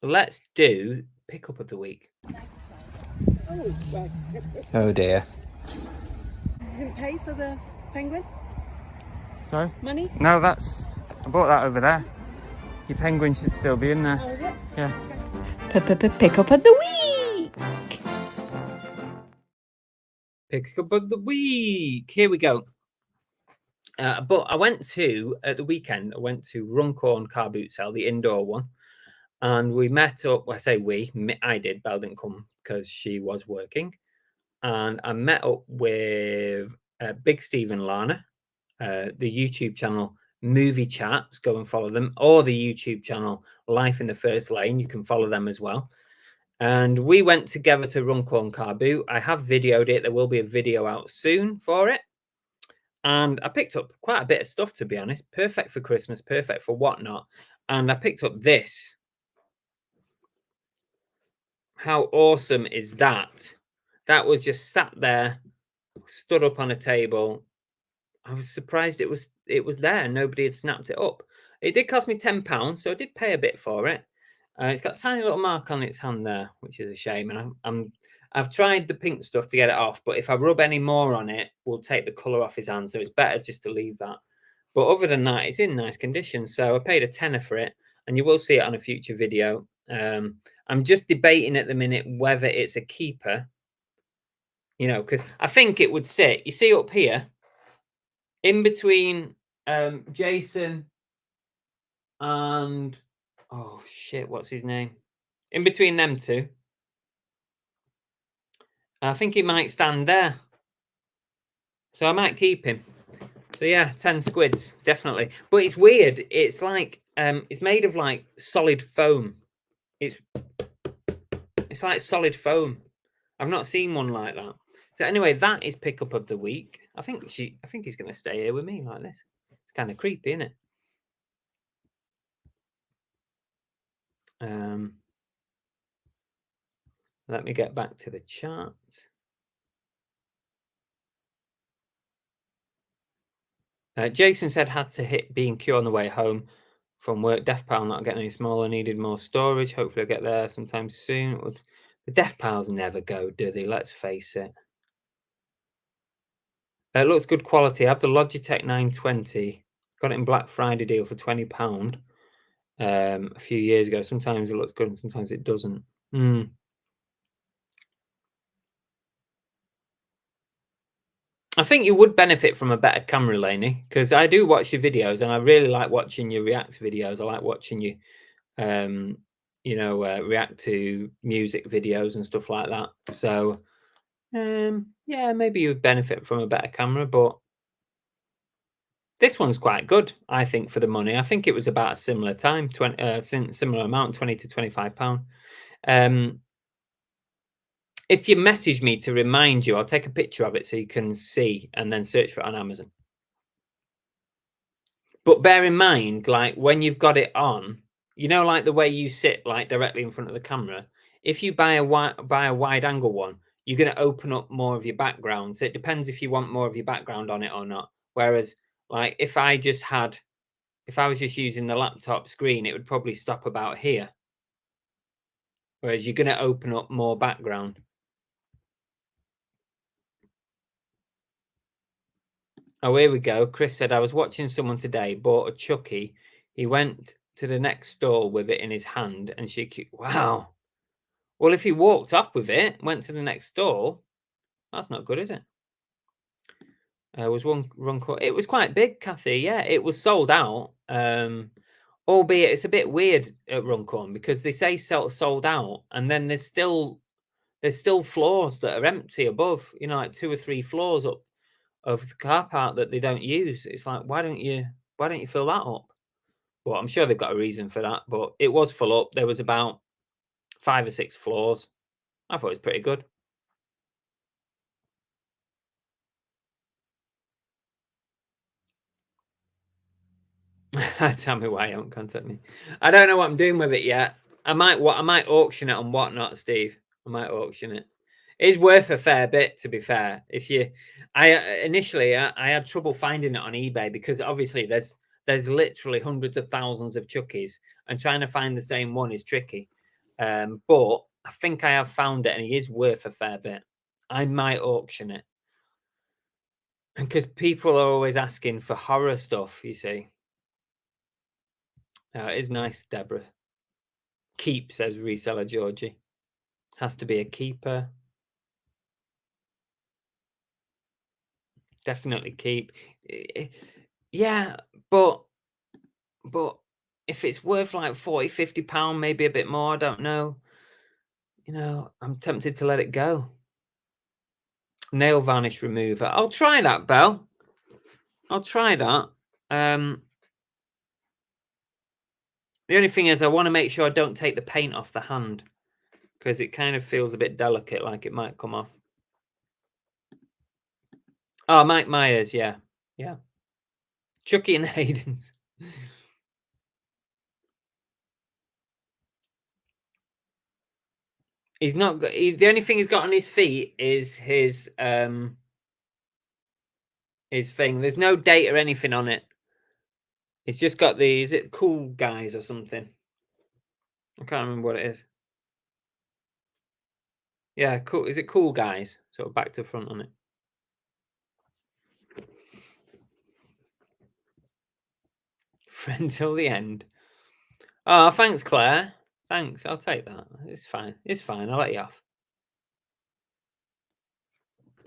Let's do pickup of the week. Oh dear. You gonna pay for the penguin? Sorry? Money? No, I bought that over there. Your penguin should still be in there. Oh, is it? Yeah. Pickup of the week. Pickup of the week. Here we go. But I went to, at the weekend, I went to Runcorn car boot sale, the indoor one. And we met up, well, I say we, I did, Belle didn't come because she was working. And I met up with Big Steve and Lana, the YouTube channel Movie Chats, go and follow them, or the YouTube channel Life in the First Lane, you can follow them as well. And we went together to Runcorn car boot. I have videoed it. There will be a video out soon for it. And I picked up quite a bit of stuff, to be honest. Perfect for Christmas, perfect for whatnot. And I picked up this. How awesome is that? That was just sat there, stood up on a table. I was surprised it was there. Nobody had snapped it up. It did cost me £10, so I did pay a bit for it. It's got a tiny little mark on its hand there, which is a shame. And I've tried the pink stuff to get it off, but if I rub any more on it, we'll take the colour off his hand. So it's better just to leave that. But other than that, it's in nice condition. So I paid a tenner for it, and you will see it on a future video. I'm just debating at the minute whether it's a keeper, you know, because I think it would sit, you see up here, in between Jason and, oh shit, what's his name? In between them two. I think he might stand there. So I might keep him. So yeah, 10 squids, definitely. But it's weird. It's like, it's made of like solid foam. It's like solid foam. I've not seen one like that. So anyway, that is pickup of the week. I think he's going to stay here with me like this. It's kind of creepy, isn't it? Let me get back to the chart. Jason said had to hit B&Q on the way home from work. Death pile not getting any smaller, needed more storage. Hopefully I'll get there sometime soon. The death piles never go, do they? Let's face it. It looks good quality. I have the Logitech 920. Got it in Black Friday deal for £20 a few years ago. Sometimes it looks good and sometimes it doesn't. I think you would benefit from a better camera, Lainey, because I do watch your videos and I really like watching your React videos. I like watching you, react to music videos and stuff like that. So, yeah, maybe you would benefit from a better camera, but this one's quite good, I think, for the money. I think it was about a similar time, similar amount, £20 to £25. If you message me to remind you, I'll take a picture of it so you can see and then search for it on Amazon. But bear in mind, like when you've got it on, you know, like the way you sit like directly in front of the camera, if you buy a wide angle one, you're going to open up more of your background. So it depends if you want more of your background on it or not. Whereas like if I was just using the laptop screen, it would probably stop about here. Whereas you're going to open up more background. Oh, here we go. Chris said, I was watching someone today, bought a Chucky. He went to the next stall with it in his hand and wow. Well, if he walked off with it, went to the next stall, that's not good, is it? Was one run call. It was quite big, Kathy. Yeah, it was sold out. Albeit it's a bit weird at Runcorn because they say sold out, and then there's still floors that are empty above. You know, like 2 or 3 floors up of the car park that they don't use. It's like, why don't you fill that up? Well, I'm sure they've got a reason for that, but it was full up. There was about 5 or 6 floors. I thought it was pretty good. Tell me why you don't contact me. I don't know what I'm doing with it yet. I might auction it on Whatnot, Steve. I might auction it. It's worth a fair bit, to be fair. Initially I had trouble finding it on eBay because obviously there's literally hundreds of thousands of Chuckies, and trying to find the same one is tricky. But I think I have found it, and it is worth a fair bit. I might auction it because people are always asking for horror stuff. You see. It is nice, Deborah. Keep, says Reseller Georgie. Has to be a keeper. Definitely keep. Yeah, but if it's worth like £40-50, maybe a bit more, I don't know. You know, I'm tempted to let it go. Nail varnish remover. I'll try that, Belle. I'll try that. The only thing is I want to make sure I don't take the paint off the hand because it kind of feels a bit delicate, like it might come off. Oh, Mike Myers, yeah. Yeah. Chucky and Hayden's. He's not got, the only thing he's got on his feet is his thing. There's no date or anything on it. It's just got the, is it Cool Guys or something? I can't remember what it is. Yeah, cool. Is it Cool Guys? Sort of back to front on it. Friend till the end. Oh, thanks, Claire. Thanks. I'll take that. It's fine. It's fine. I'll let you off.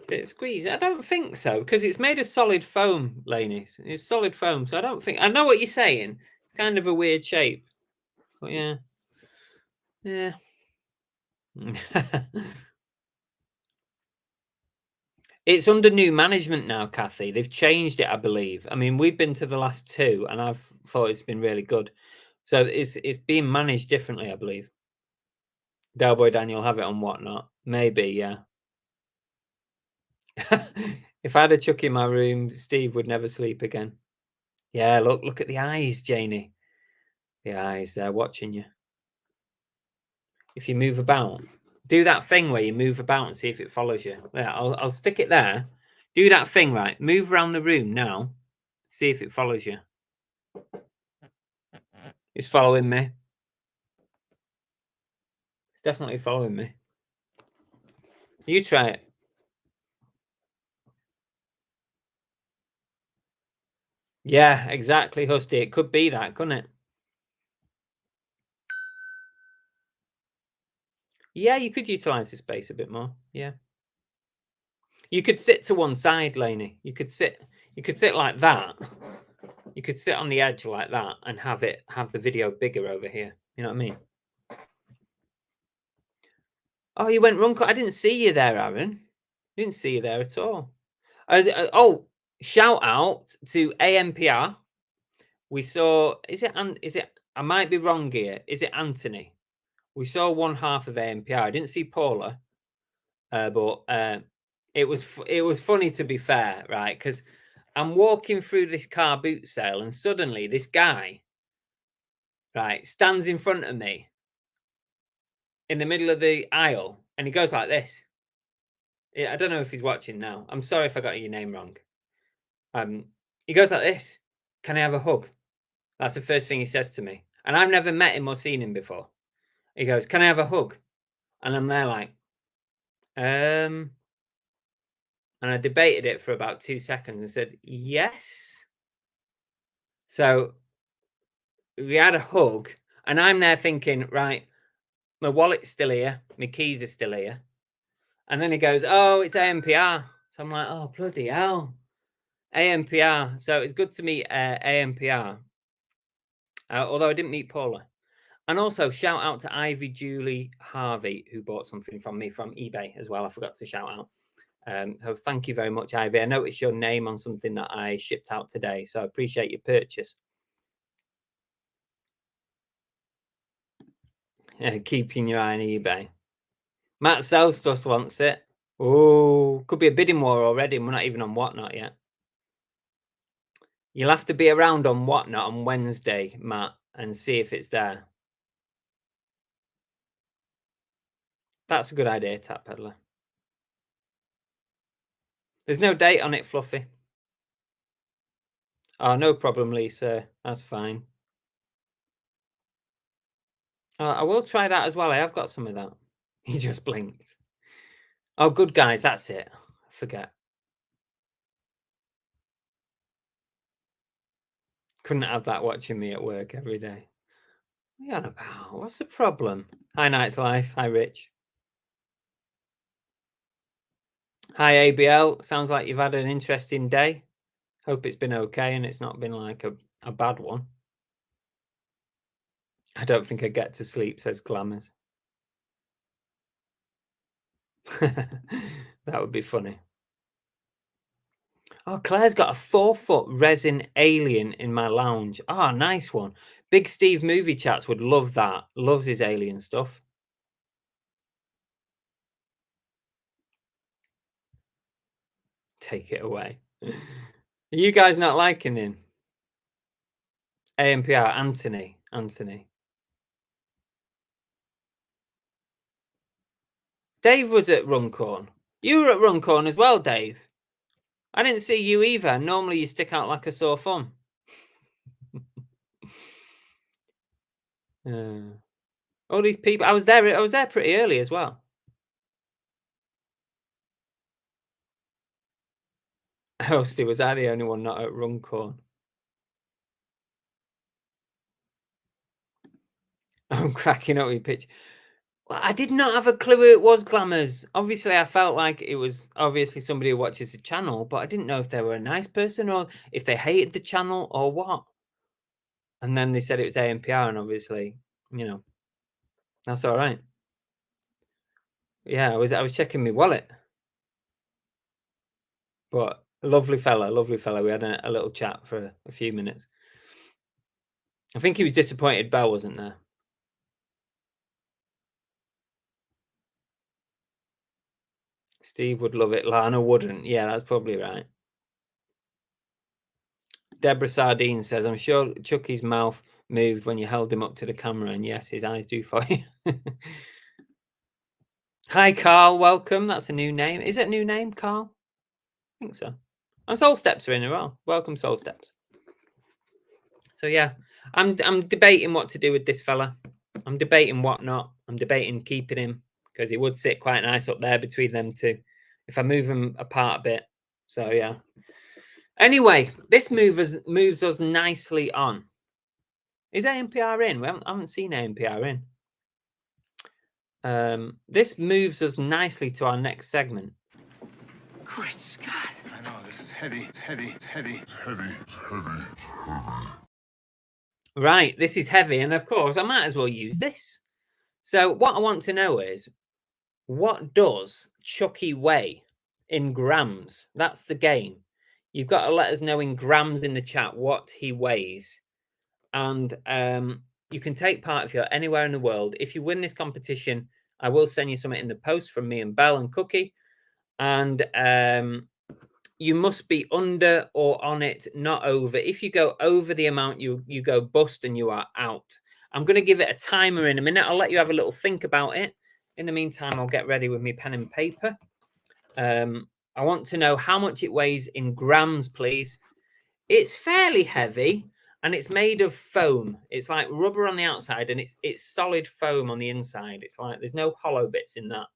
Bit of squeeze. I don't think so, because it's made of solid foam, Lainey. It's solid foam, so I don't think. I know what you're saying. It's kind of a weird shape, but yeah. Yeah. It's under new management now, Kathy. They've changed it, I believe. I mean, we've been to the last 2, and I've thought it's been really good. So it's being managed differently, I believe. Delboy Daniel have it on Whatnot. Maybe, yeah. If I had a Chuck in my room, Steve would never sleep again. Yeah, look at the eyes, Janie. The eyes, they're watching you. If you move about, do that thing where you move about and see if it follows you. Yeah, I'll stick it there. Do that thing, right? Move around the room now. See if it follows you. It's following me. It's definitely following me. You try it. Yeah, exactly, Husty. It could be that, couldn't it? Yeah, you could utilize the space a bit more. Yeah. You could sit to one side, Lainey. You could sit like that. You could sit on the edge like that and have the video bigger over here. You know what I mean? Oh, you went Runcorn. I didn't see you there, Aaron. I didn't see you there at all. Oh, shout out to AMPR. We saw, is it, I might be wrong here. Is it Anthony? We saw one half of AMPR. I didn't see Paula, but it was funny, to be fair, right? Because I'm walking through this car boot sale and suddenly this guy, right, stands in front of me in the middle of the aisle and he goes like this. I don't know if he's watching now. I'm sorry if I got your name wrong. He goes like this. Can I have a hug? That's the first thing he says to me. And I've never met him or seen him before. He goes, can I have a hug? And I'm there like, and I debated it for about 2 seconds and said, yes. So we had a hug and I'm there thinking, right, my wallet's still here. My keys are still here. And then he goes, oh, it's AMPR. So I'm like, oh, bloody hell. AMPR. So it's good to meet AMPR. Although I didn't meet Paula. And also shout out to Ivy Julie Harvey, who bought something from me from eBay as well. I forgot to shout out. So thank you very much, Ivy. I noticed your name on something that I shipped out today. So I appreciate your purchase. Keeping your eye on eBay. Matt Selstuff wants it. Oh, could be a bidding war already, and we're not even on Whatnot yet. You'll have to be around on Whatnot on Wednesday, Matt, and see if it's there. That's a good idea, Tap Peddler. There's no date on it, Fluffy. Oh, no problem, Lisa. That's fine. I will try that as well. I have got some of that. He just blinked. Oh, Good Guys. That's it. I forget. Couldn't have that watching me at work every day. What are you on about? What's the problem? Hi, Night's Life. Hi, Rich. Hi, ABL. Sounds like you've had an interesting day. Hope it's been okay and it's not been like a bad one. I don't think I get to sleep, says Glamours. That would be funny. Oh, Claire's got a 4-foot resin alien in my lounge. Oh, nice one. Big Steve Movie Chats would love that. Loves his alien stuff. Take it away. Are you guys not liking him? AMPR, Anthony. Dave was at Runcorn. You were at Runcorn as well, Dave. I didn't see you either. Normally you stick out like a sore thumb. All these people. I was there pretty early as well. Hosty, was I the only one not at Runcorn? I'm cracking up with your pitch. Well, I did not have a clue who it was, Glamours. Obviously, I felt like it was obviously somebody who watches the channel, but I didn't know if they were a nice person or if they hated the channel or what. And then they said it was AMPR, and obviously, you know, that's all right. Yeah, I was checking my wallet. But lovely fella. We had a little chat for a few minutes. I think he was disappointed Belle wasn't there. Steve would love it. Lana wouldn't. Yeah, that's probably right. Deborah Sardine says, I'm sure Chucky's mouth moved when you held him up to the camera. And yes, his eyes do for you. Hi, Carl. Welcome. That's a new name. Is it a new name, Carl? I think so. And Soul Steps are in a row. Welcome, Soul Steps. So, yeah, I'm debating what to do with this fella. I'm debating Whatnot. I'm debating keeping him because he would sit quite nice up there between them two if I move him apart a bit. So, yeah. Anyway, this moves us nicely on. Is AMPR in? I haven't seen AMPR in. This moves us nicely to our next segment. Great Scott. I know, this is heavy. It's heavy. It's heavy. It's heavy. It's heavy. Right, this is heavy. And of course, I might as well use this. So what I want to know is, what does Chucky weigh in grams? That's the game. You've got to let us know in grams in the chat what he weighs. And you can take part if you're anywhere in the world. If you win this competition, I will send you something in the post from me and Belle and Cookie. And you must be under or on it, not over. If you go over the amount, you go bust and you are out. I'm going to give it a timer in a minute. I'll let you have a little think about it. In the meantime, I'll get ready with my pen and paper. I want to know how much it weighs in grams, please. It's fairly heavy and it's made of foam. It's like rubber on the outside and it's solid foam on the inside. It's like there's no hollow bits in that.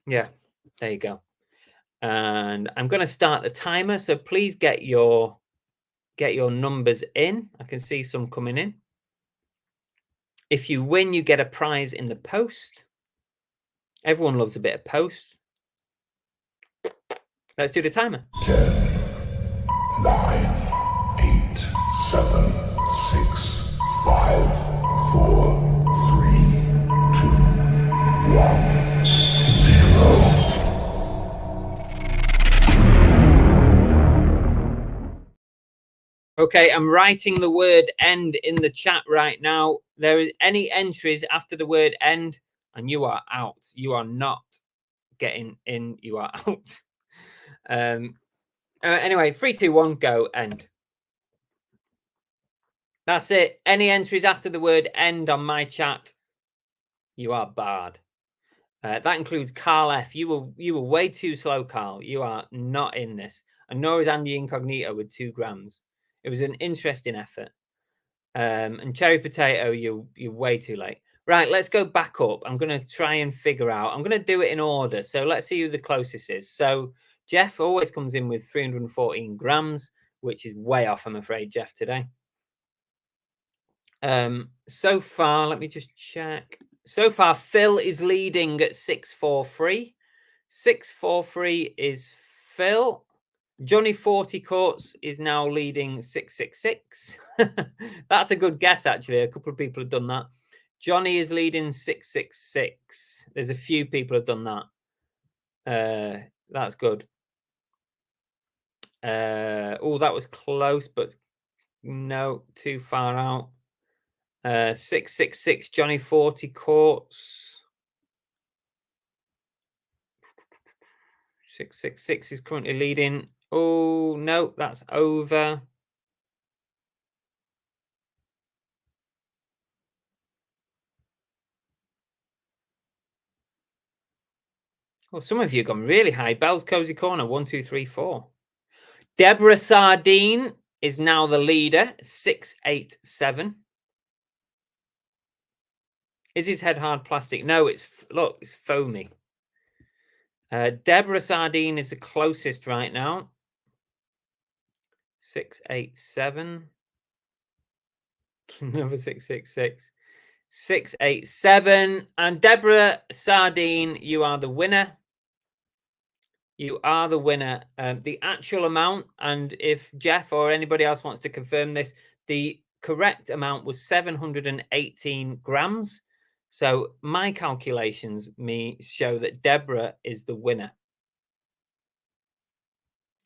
Yeah, there you go. And I'm going to start the timer. So please get your numbers in. I can see some coming in. If you win, you get a prize in the post. Everyone loves a bit of post. Let's do the timer. 10, 9, 8, 7, 6, 5, 4, 3, 2, 1, 0. Okay, I'm writing the word end in the chat right now. There is any entries after the word end, and you are out. You are not getting in. You are out. Anyway, 3, 2, 1, go, end. That's it. Any entries after the word end on my chat, you are barred. That includes Carl F. You were way too slow, Carl. You are not in this. And nor is Andy Incognito with 2 grams. It was an interesting effort. And Cherry Potato, you're way too late. Right, let's go back up. I'm going to try and figure out. I'm going to do it in order. So let's see who the closest is. So Jeff always comes in with 314 grams, which is way off, I'm afraid, Jeff, today. So far, let me just check. So far, Phil is leading at 643. 643 is Phil. Johnny 40 Courts is now leading 666. That's a good guess, actually. A couple of people have done that. Johnny is leading 666. There's a few people have done that. That's good. Oh, that was close, but no, too far out. 666, Johnny 40 Courts. 666 is currently leading. Oh, no, that's over. Well, some of you have gone really high. Bell's Cozy Corner, 1, 2, 3, 4. Deborah Sardine is now the leader, 687. Is his head hard plastic? No, it's foamy. Deborah Sardine is the closest right now. 687. Another 666. 687. And Deborah Sardine, you are the winner. You are the winner. The actual amount, and if Jeff or anybody else wants to confirm this, the correct amount was 718 grams. So my calculations show that Deborah is the winner.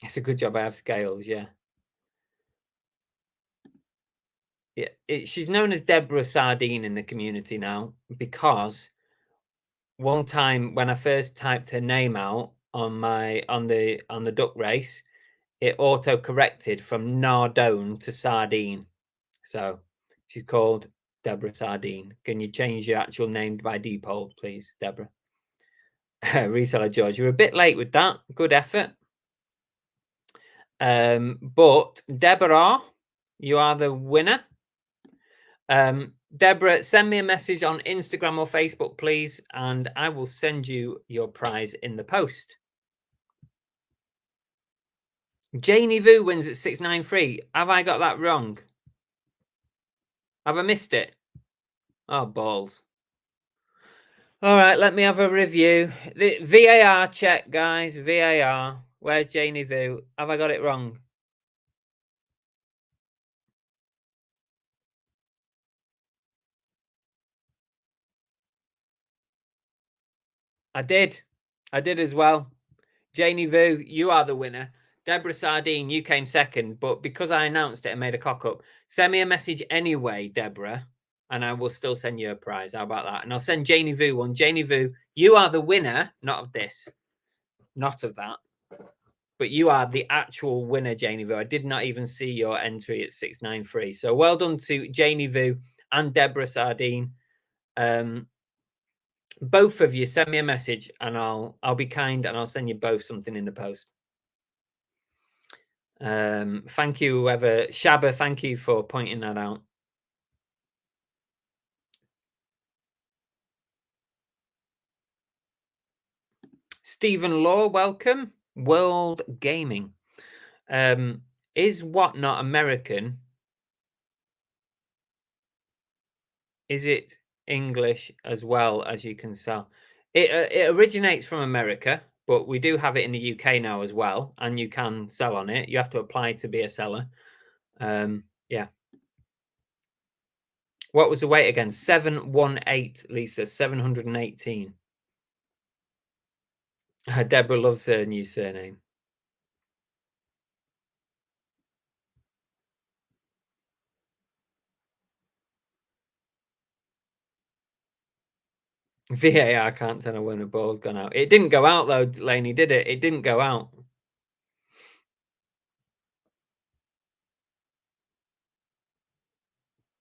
It's a good job I have scales, yeah. Yeah, she's known as Deborah Sardine in the community now because one time when I first typed her name out on the duck race, it auto corrected from Nardone to Sardine. So she's called Deborah Sardine. Can you change your actual name by default, please, Deborah? Reseller George, you're a bit late with that. Good effort. But Deborah, you are the winner. Deborah, send me a message on Instagram or Facebook, please, and I will send you your prize in the post. Janie Vu wins at 693. Have I got that wrong? Have I missed it? Oh, balls. All right, let me have a review. The VAR check, guys. VAR. Where's Janie Vu? Have I got it wrong? I did. I did as well. Janie Vu, you are the winner. Deborah Sardine, you came second, but because I announced it and made a cock up, send me a message anyway, Deborah, and I will still send you a prize. How about that? And I'll send Janie Vu one. Janie Vu, you are the winner, not of this, not of that, but you are the actual winner, Janie Vu. I did not even see your entry at 693. So well done to Janie Vu and Deborah Sardine. Both of you send me a message and I'll be kind and I'll send you both something in the post. Thank you, whoever. Shabba, thank you for pointing that out. Stephen Law, welcome. World Gaming. Is Whatnot American? Is it English as well as you can sell? It originates from America, but we do have it in the UK now as well, and you can sell on it. You have to apply to be a seller. Yeah. What was the weight again? 718, Lisa. 718. Deborah loves her new surname. VAR can't tell when a ball's gone out. It didn't go out though, Laney, did it? It didn't go out.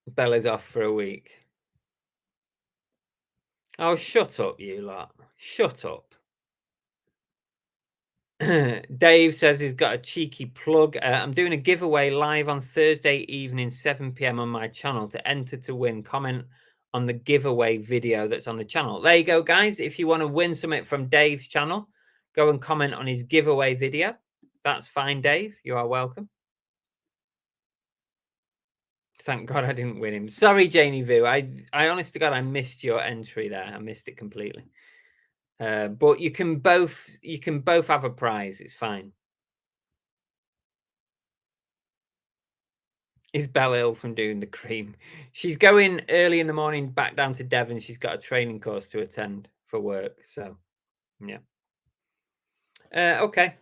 Bella's off for a week. Oh, shut up, you lot. Shut up. Dave says he's got a cheeky plug. I'm doing a giveaway live on Thursday evening, 7 p.m. on my channel. To enter to win, comment on the giveaway video that's on the channel. There you go, guys. If you want to win something from Dave's channel, go and comment on his giveaway video. That's fine, Dave. You are welcome. Thank God I didn't win him. Sorry, Janie Vu. I honest to God, I missed your entry there. I missed it completely. But you can both have a prize. It's fine. Is Bella ill from doing the cream? She's going early in the morning back down to Devon. She's got a training course to attend for work. So, yeah. Okay.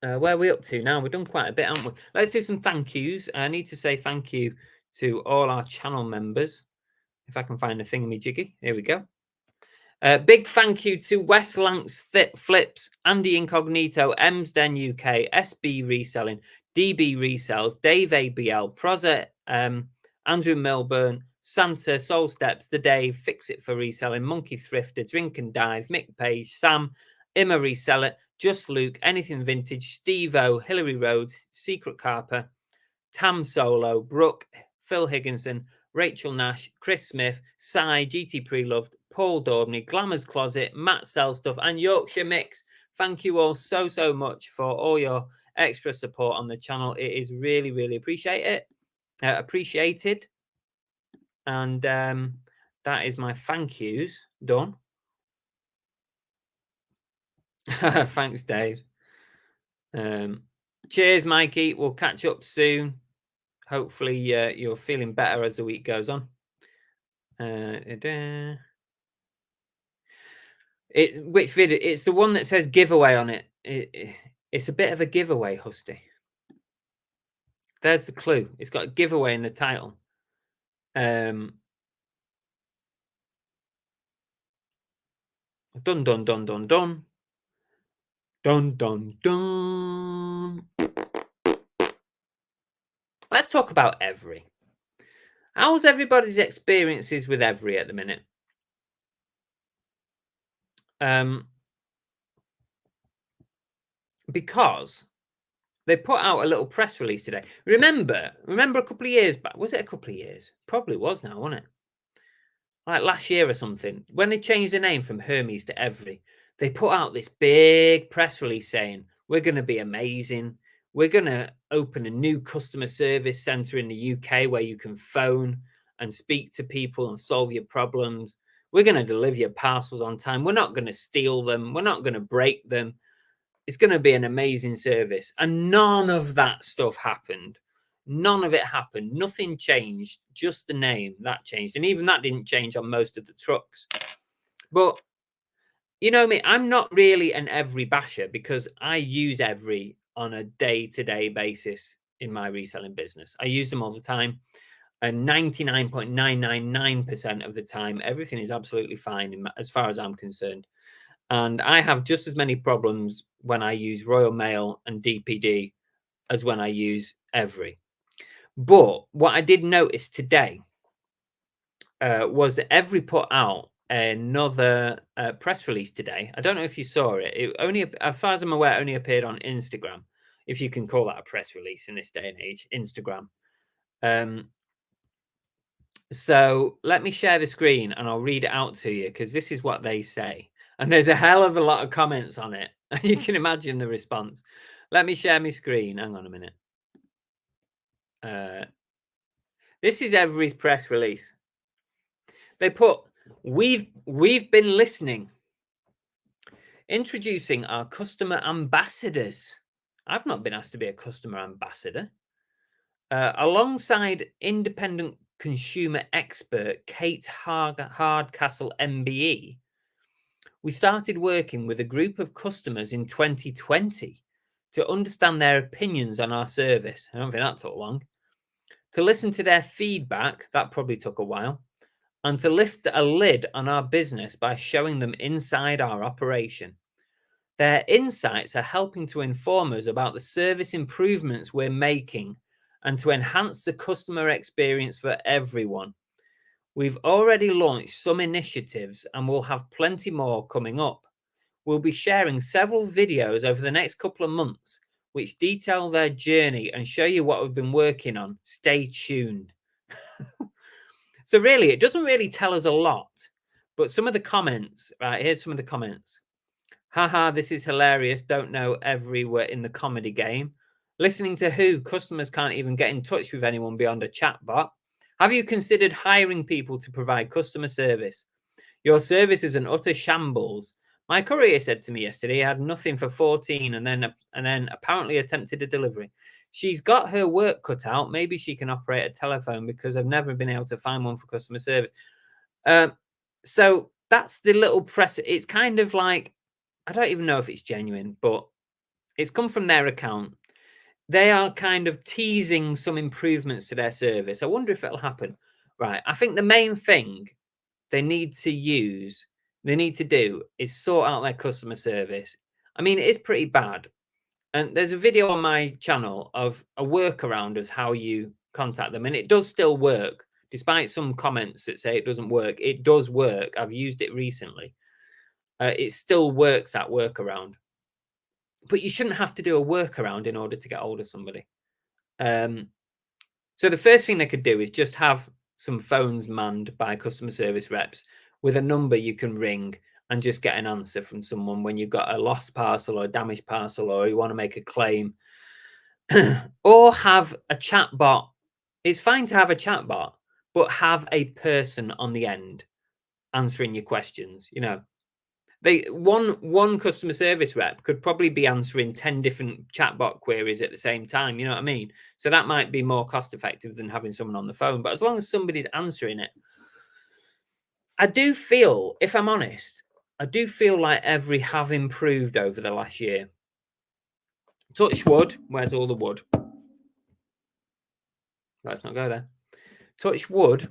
Where are we up to now? We've done quite a bit, haven't we? Let's do some thank yous. I need to say thank you to all our channel members. If I can find the thingamajiggy. Here we go. Big thank you to West Lancs Flips, Andy Incognito, Emsden UK, SB Reselling, DB Resells, Dave ABL, Proza, Andrew Milburn, Santa, Soul Steps, The Dave, Fix It for Reselling, Monkey Thrifter, Drink and Dive, Mick Page, Sam, Imma Reseller, Just Luke, Anything Vintage, Steve-O, Hillary Rhodes, Secret Carper, Tam Solo, Brooke, Phil Higginson, Rachel Nash, Chris Smith, Cy, GT Preloved, Paul Daubney, Glamour's Closet, Matt Sellstuff, and Yorkshire Mix. Thank you all so much for all your extra support on the channel. It is really, really appreciated. And that is my thank yous done. Thanks, Dave. Cheers, Mikey. We'll catch up soon. Hopefully you're feeling better as the week goes on. Which video? It's the one that says giveaway on it. It's a bit of a giveaway, Husty. There's the clue. It's got a giveaway in the title. Dun dun dun dun dun. Dun dun dun. Let's talk about EVRI. How's everybody's experiences with EVRI at the minute? Because they put out a little press release today. Remember a couple of years back? Was it a couple of years? Probably was now, wasn't it? Like last year or something. When they changed the name from Hermes to EVRI, they put out this big press release saying, we're going to be amazing. We're going to open a new customer service center in the UK where you can phone and speak to people and solve your problems. We're going to deliver your parcels on time. We're not going to steal them. We're not going to break them. It's going to be an amazing service. And none of that stuff happened. None of it happened. Nothing changed. Just the name that changed. And even that didn't change on most of the trucks. But you know me, I'm not really an EVRI basher because I use EVRI on a day-to-day basis in my reselling business. I use them all the time. And 99.999% of the time, everything is absolutely fine as far as I'm concerned. And I have just as many problems when I use Royal Mail and DPD as when I use EVRI. But what I did notice today was that EVRI put out another press release today. I don't know if you saw it. It only, as far as I'm aware, only appeared on Instagram, if you can call that a press release in this day and age, Instagram. So let me share the screen and I'll read it out to you because this is what they say. And there's a hell of a lot of comments on it. You can imagine the response. Let me share my screen. Hang on a minute. This is EVRI's press release. They put, we've been listening. Introducing our customer ambassadors. I've not been asked to be a customer ambassador. Alongside independent consumer expert Kate Hardcastle MBE, we started working with a group of customers in 2020 to understand their opinions on our service. I don't think that took long. To listen to their feedback, that probably took a while. And to lift a lid on our business by showing them inside our operation. Their insights are helping to inform us about the service improvements we're making and to enhance the customer experience for everyone. We've already launched some initiatives and we'll have plenty more coming up. We'll be sharing several videos over the next couple of months which detail their journey and show you what we've been working on. Stay tuned. So really, it doesn't really tell us a lot, but some of the comments, right, here's some of the comments. Haha, this is hilarious. Don't know everywhere in the comedy game. Listening to who? Customers can't even get in touch with anyone beyond a chat bot. Have you considered hiring people to provide customer service? Your service is an utter shambles. My courier said to me yesterday he had nothing for 14 and then apparently attempted a delivery. She's got her work cut out. Maybe she can operate a telephone because I've never been able to find one for customer service. So that's the little press. It's kind of like, I don't even know if it's genuine, but it's come from their account. They are kind of teasing some improvements to their service. I wonder if it'll happen. Right. I think the main thing they need to do is sort out their customer service. I mean, it is pretty bad. And there's a video on my channel of a workaround of how you contact them. And it does still work, despite some comments that say it doesn't work. It does work. I've used it recently. It still works, that workaround. But you shouldn't have to do a workaround in order to get hold of somebody. So the first thing they could do is just have some phones manned by customer service reps with a number you can ring and just get an answer from someone when you've got a lost parcel or a damaged parcel or you want to make a claim. Or have a chat bot. It's fine to have a chat bot, but have a person on the end answering your questions. You know, one customer service rep could probably be answering 10 different chatbot queries at the same time. You know what I mean? So that might be more cost effective than having someone on the phone. But as long as somebody's answering it, I do feel, if I'm honest, I do feel like EVRI have improved over the last year. Touch wood. Where's all the wood? Let's not go there. Touch wood.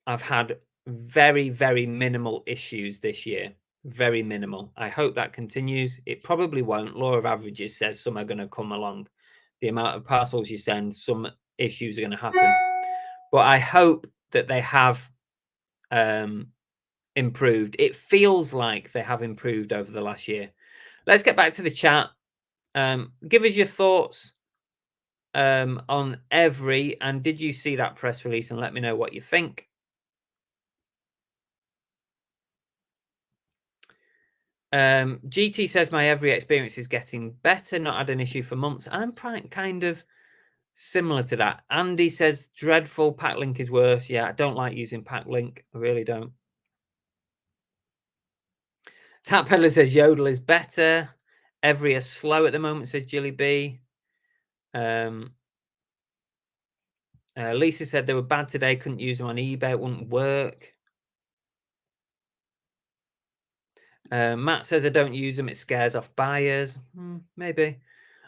I've had very, very minimal issues this year. Very minimal. I hope that continues. It probably won't. Law of averages says some are going to come along. The amount of parcels you send, some issues are going to happen. But I hope that they have improved. It feels like they have improved over the last year. Let's get back to the chat. Give us your thoughts on EVRI, and did you see that press release, and let me know what you think. GT says my EVRI experience is getting better, not had an issue for months. I'm kind of similar to that. Andy says dreadful. Packlink is worse. Yeah, I don't like using Packlink. I really don't. Tap Peddler says Yodel is better. EVRI is slow at the moment, says Jilly B. Lisa said they were bad today. Couldn't use them on eBay. It wouldn't work. Matt says I don't use them. It scares off buyers. Maybe.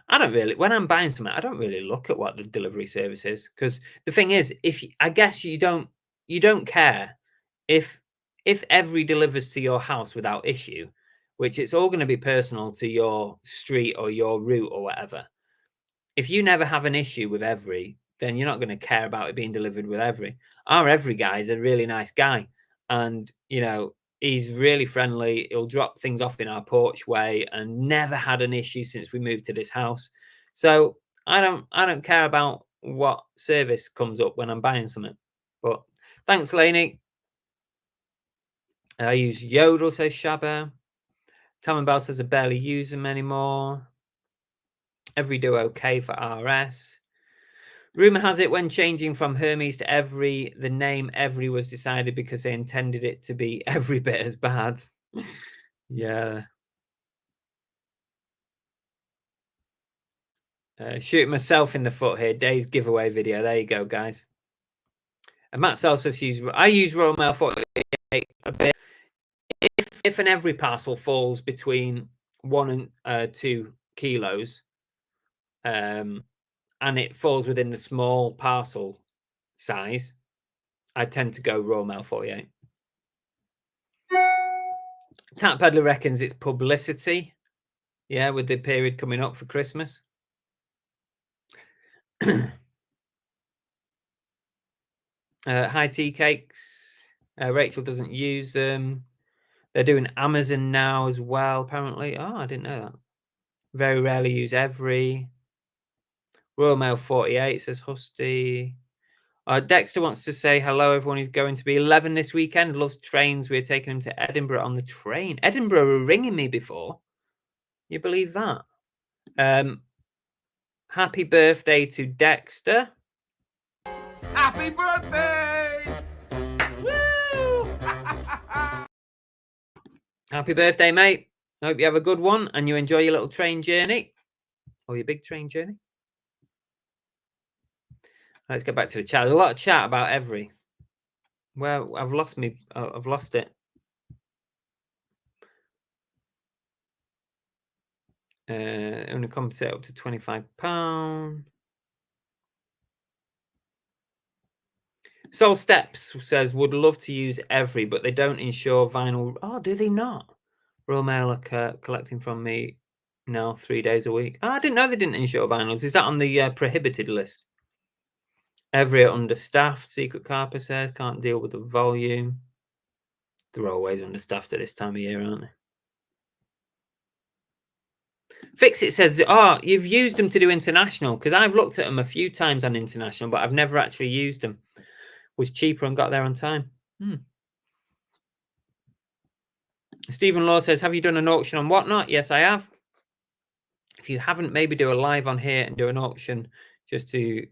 I don't really. When I'm buying something, I don't really look at what the delivery service is, because the thing is, I guess you don't care if EVRI delivers to your house without issue, which it's all going to be personal to your street or your route or whatever. If you never have an issue with EVRI, then you're not going to care about it being delivered with EVRI. Our EVRI guy is a really nice guy, and he's really friendly. He'll drop things off in our porchway and never had an issue since we moved to this house. So I don't care about what service comes up when I'm buying something. But thanks, Lainey. I use Yodel, says Shabba. Tom and Bell says I barely use them anymore. EVRI do okay for RS. Rumor has it when changing from Hermes to EVRI, the name EVRI was decided because they intended it to be every bit as bad. Yeah. Shooting myself in the foot here. Dave's giveaway video. There you go, guys. And Matt Celsius I use Royal Mail 48 a bit. If an EVRI parcel falls between 1 and 2 kilos, and it falls within the small parcel size, I tend to go Royal Mail 48. Tap Peddler reckons it's publicity. Yeah, with the period coming up for Christmas. High tea cakes. Rachel doesn't use them. They're doing Amazon now as well, apparently. Oh, I didn't know that. Very rarely use EVRI. Royal Mail 48, says Husty. Dexter wants to say hello, everyone. He's going to be 11 this weekend. Loves trains. We're taking him to Edinburgh on the train. Edinburgh were ringing me before. You believe that? Happy birthday to Dexter. Happy birthday! Woo! Happy birthday, mate. I hope you have a good one and you enjoy your little train journey. Or your big train journey. Let's get back to the chat. There's a lot of chat about EVRI. Well, I've lost it. Only compensate up to £25. Soul Steps says, would love to use EVRI, but they don't insure vinyl. Oh, do they not? Royal Mail are collecting from me now 3 days a week. Oh, I didn't know they didn't insure vinyls. Is that on the prohibited list? EVRI are understaffed, Secret Carper says. Can't deal with the volume. They're always understaffed at this time of year, aren't they? Fixit says, oh, you've used them to do international, because I've looked at them a few times on international, but I've never actually used them. Was cheaper and got there on time. Stephen Law says, have you done an auction on Whatnot? Yes, I have. If you haven't, maybe do a live on here and do an auction just to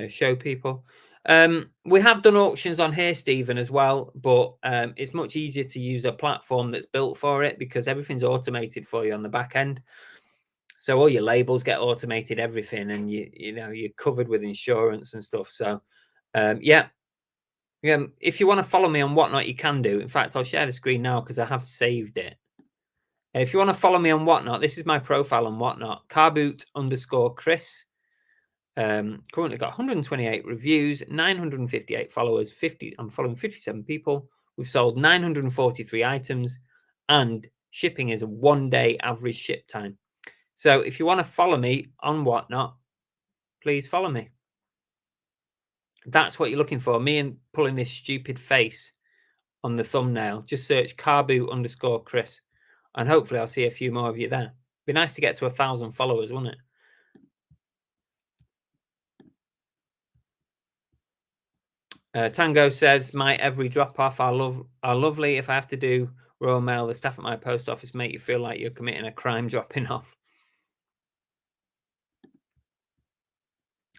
show people. We have done auctions on here, Stephen, as well, but it's much easier to use a platform that's built for it because everything's automated for you on the back end. So all your labels get automated, everything, and you're covered with insurance and stuff. So yeah. If you want to follow me on Whatnot, you can do. In fact, I'll share the screen now because I have saved it. If you want to follow me on Whatnot, this is my profile on Whatnot, carboot_Chris. Currently got 128 reviews, 958 followers, I'm following 57 people. We've sold 943 items, and shipping is a 1-day average ship time. So if you want to follow me on Whatnot, please follow me. That's what you're looking for. Me and pulling this stupid face on the thumbnail. Just search carboot_Chris, and hopefully I'll see a few more of you there. Be nice to get to 1,000 followers, wouldn't it? Tango says, my EVRI drop-off are lovely. If I have to do Royal Mail, the staff at my post office make you feel like you're committing a crime dropping off.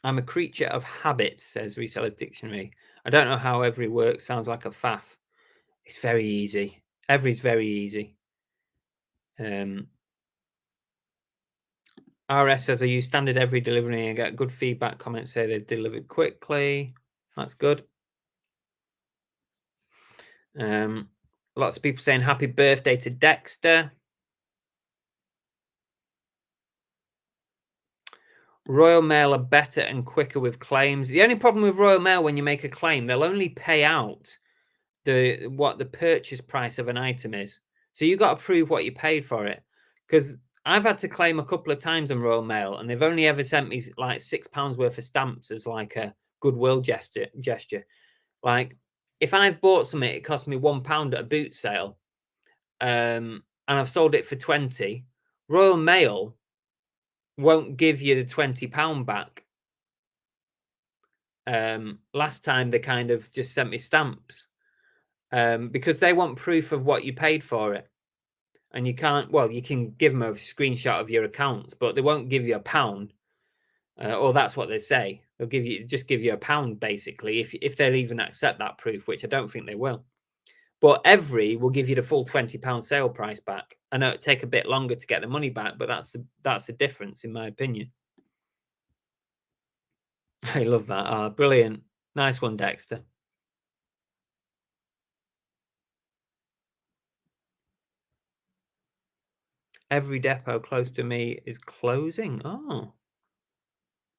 I'm a creature of habit, says Reseller's Dictionary. I don't know how EVRI works. Sounds like a faff. It's very easy. EVRI's very easy. RS says I use standard EVRI delivery and get good feedback. Comments say they've delivered quickly. That's good. Lots of people saying happy birthday to Dexter. Royal Mail are better and quicker with claims. The only problem with Royal Mail, when you make a claim, they'll only pay out what the purchase price of an item is. So you got to prove what you paid for it. Because I've had to claim a couple of times on Royal Mail, and they've only ever sent me like £6 worth of stamps as like a goodwill gesture. Like if I've bought something, it cost me £1 at a boot sale, and I've sold it for 20. Royal Mail won't give you the £20 back. Last time they kind of just sent me stamps because they want proof of what you paid for it. And you can't, well, you can give them a screenshot of your accounts, but they won't give you £1. Or that's what they say. They'll just give you £1 basically, if they'll even accept that proof, which I don't think they will. But EVRI will give you the full £20 sale price back. I know it'll take a bit longer to get the money back, but that's the difference in my opinion. I love that. Brilliant. Nice one, Dexter. Every depot close to me is closing. Oh,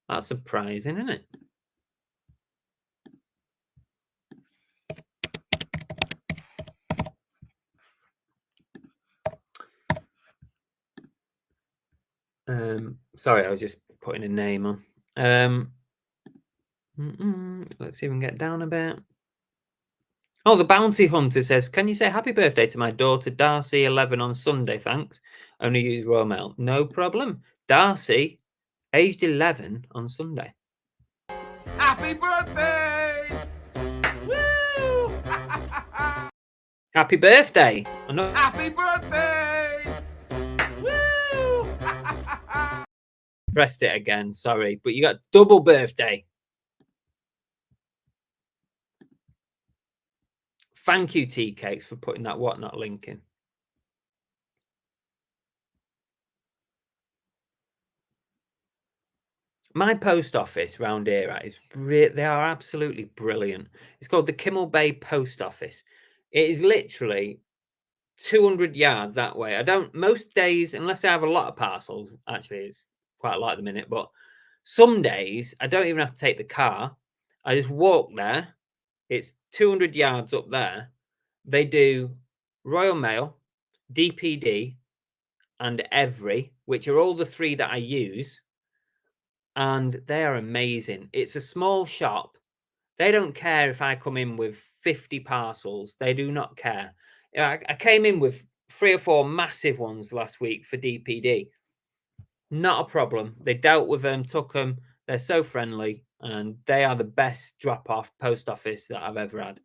that's surprising, isn't it? Sorry, I was just putting a name on. Let's see if we can get down a bit. Oh, the Bounty Hunter says, can you say happy birthday to my daughter, Darcy, 11 on Sunday, thanks. Only use Royal Mail. No problem. Darcy, aged 11 on Sunday. Happy birthday! Woo! Happy birthday. Happy birthday! Woo! Pressed it again, sorry, but you got double birthday. Thank you, Tea Cakes, for putting that Whatnot link in. My post office round here they are absolutely brilliant. It's called the Kimmel Bay Post Office. It is literally 200 yards that way. Most days, unless I have a lot of parcels, actually it's quite a lot at the minute, but some days I don't even have to take the car. I just walk there. It's 200 yards up there. They do Royal Mail, DPD, and EVRI, which are all the three that I use. And they are amazing. It's a small shop. They don't care if I come in with 50 parcels. They do not care. I came in with 3 or 4 massive ones last week for DPD. Not a problem. They dealt with them, took them. They're so friendly. And they are the best drop-off post office that I've ever had.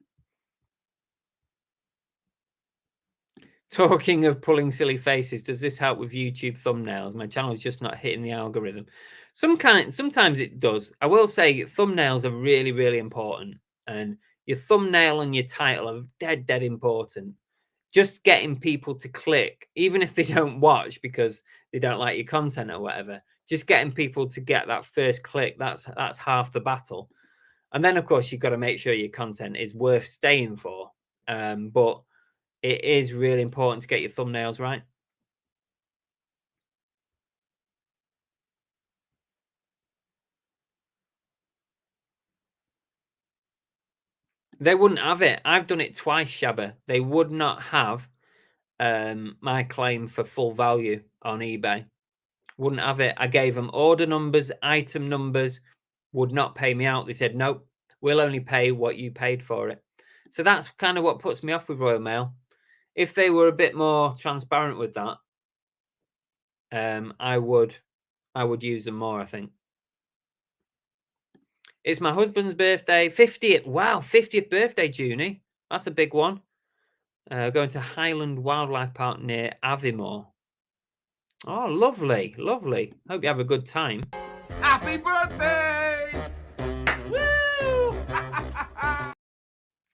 Talking of pulling silly faces, does this help with YouTube thumbnails? My channel is just not hitting the algorithm. Sometimes it does. I will say thumbnails are really, really important. And your thumbnail and your title are dead important. Just getting people to click, even if they don't watch because they don't like your content or whatever. Just getting people to get that first click, that's half the battle. And then, of course, you've got to make sure your content is worth staying for. But it is really important to get your thumbnails right. They wouldn't have it. I've done it twice, Shabba. They would not have my claim for full value on eBay. Wouldn't have it. I gave them order numbers, item numbers, would not pay me out. They said, nope, we'll only pay what you paid for it. So that's kind of what puts me off with Royal Mail. If they were a bit more transparent with that, I would use them more, I think. It's my husband's birthday, 50th. Wow, 50th birthday, Junie. That's a big one. Going to Highland Wildlife Park near Aviemore. Oh, lovely, lovely. Hope you have a good time. Happy birthday!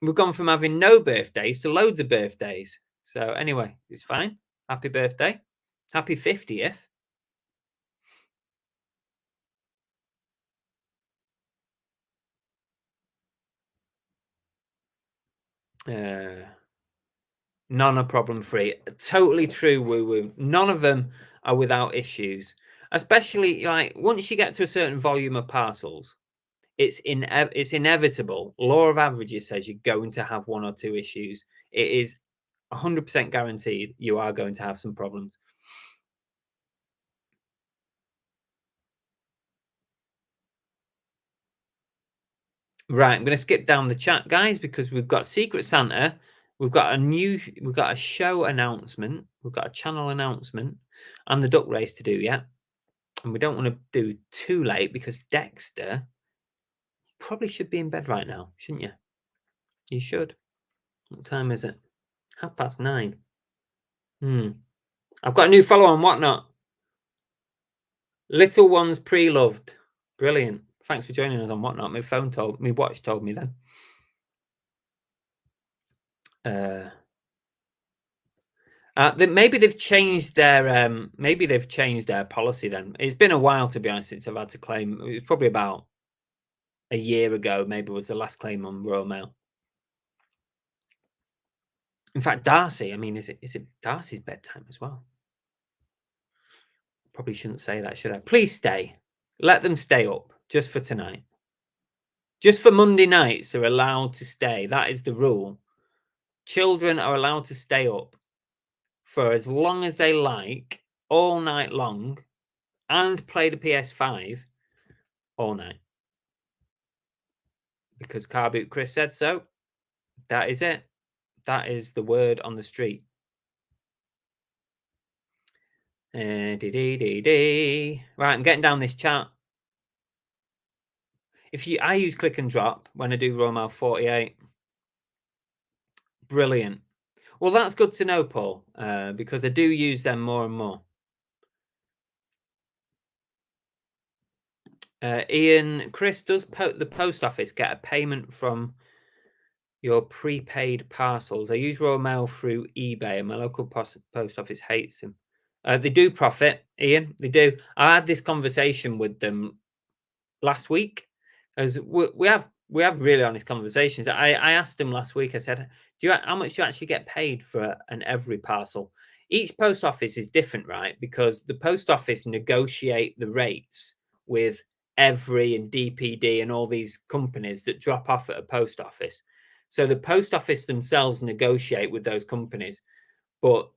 We've gone from having no birthdays to loads of birthdays. So anyway, it's fine. Happy birthday. Happy 50th. None are problem free. Totally true, woo woo. None of them are without issues. Especially like once you get to a certain volume of parcels, it's inevitable. Law of averages says you're going to have one or two issues. It is 100% guaranteed you are going to have some problems. Right, I'm going to skip down the chat, guys, because we've got Secret Santa. We've got a show announcement. We've got a channel announcement and the duck race to do yet. And we don't want to do too late because Dexter probably should be in bed right now, shouldn't you? You should. What time is it? 9:30. I've got a new follow on Whatnot. Little ones pre-loved. Brilliant. Thanks for joining us on Whatnot. My watch told me then. Maybe they've changed their policy then. It's been a while, to be honest, since I've had to claim. It was probably about a year ago, maybe was the last claim on Royal Mail. In fact, Darcy, I mean, is it Darcy's bedtime as well? Probably shouldn't say that, should I? Please stay. Let them stay up just for tonight. Just for Monday nights, they're allowed to stay. That is the rule. Children are allowed to stay up for as long as they like, all night long, and play the PS5 all night. Because Car Boot Chris said so. That is it. That is the word on the street. Right, I'm getting down this chat. I use click and drop when I do Romal 48. Brilliant. Well, that's good to know, Paul, because I do use them more and more. Ian, Chris, does the post office get a payment from your prepaid parcels? I use Royal Mail through eBay, and my local post office hates them. They do profit, Ian. They do. I had this conversation with them last week, as we have really honest conversations. I asked them last week. I said, how much do you actually get paid for an EVRI parcel? Each post office is different, right? Because the post office negotiate the rates with EVRI and DPD and all these companies that drop off at a post office. So the post office themselves negotiate with those companies. But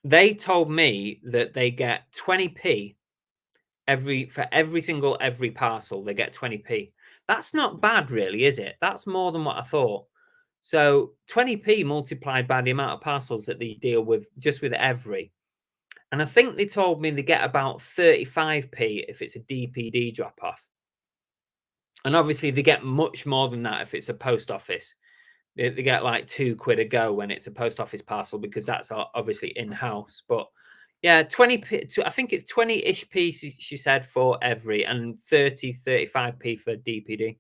they told me that they get 20p for every single EVRI parcel. They get 20p. That's not bad, really, is it? That's more than what I thought. So 20p multiplied by the amount of parcels that they deal with just with EVRI. And I think they told me they get about 35p if it's a DPD drop off. And obviously they get much more than that if it's a post office. They get like £2 a go when it's a post office parcel, because that's obviously in-house. But yeah, 20p, I think it's 20-ish p, she said, for EVRI, and 35p for DPD.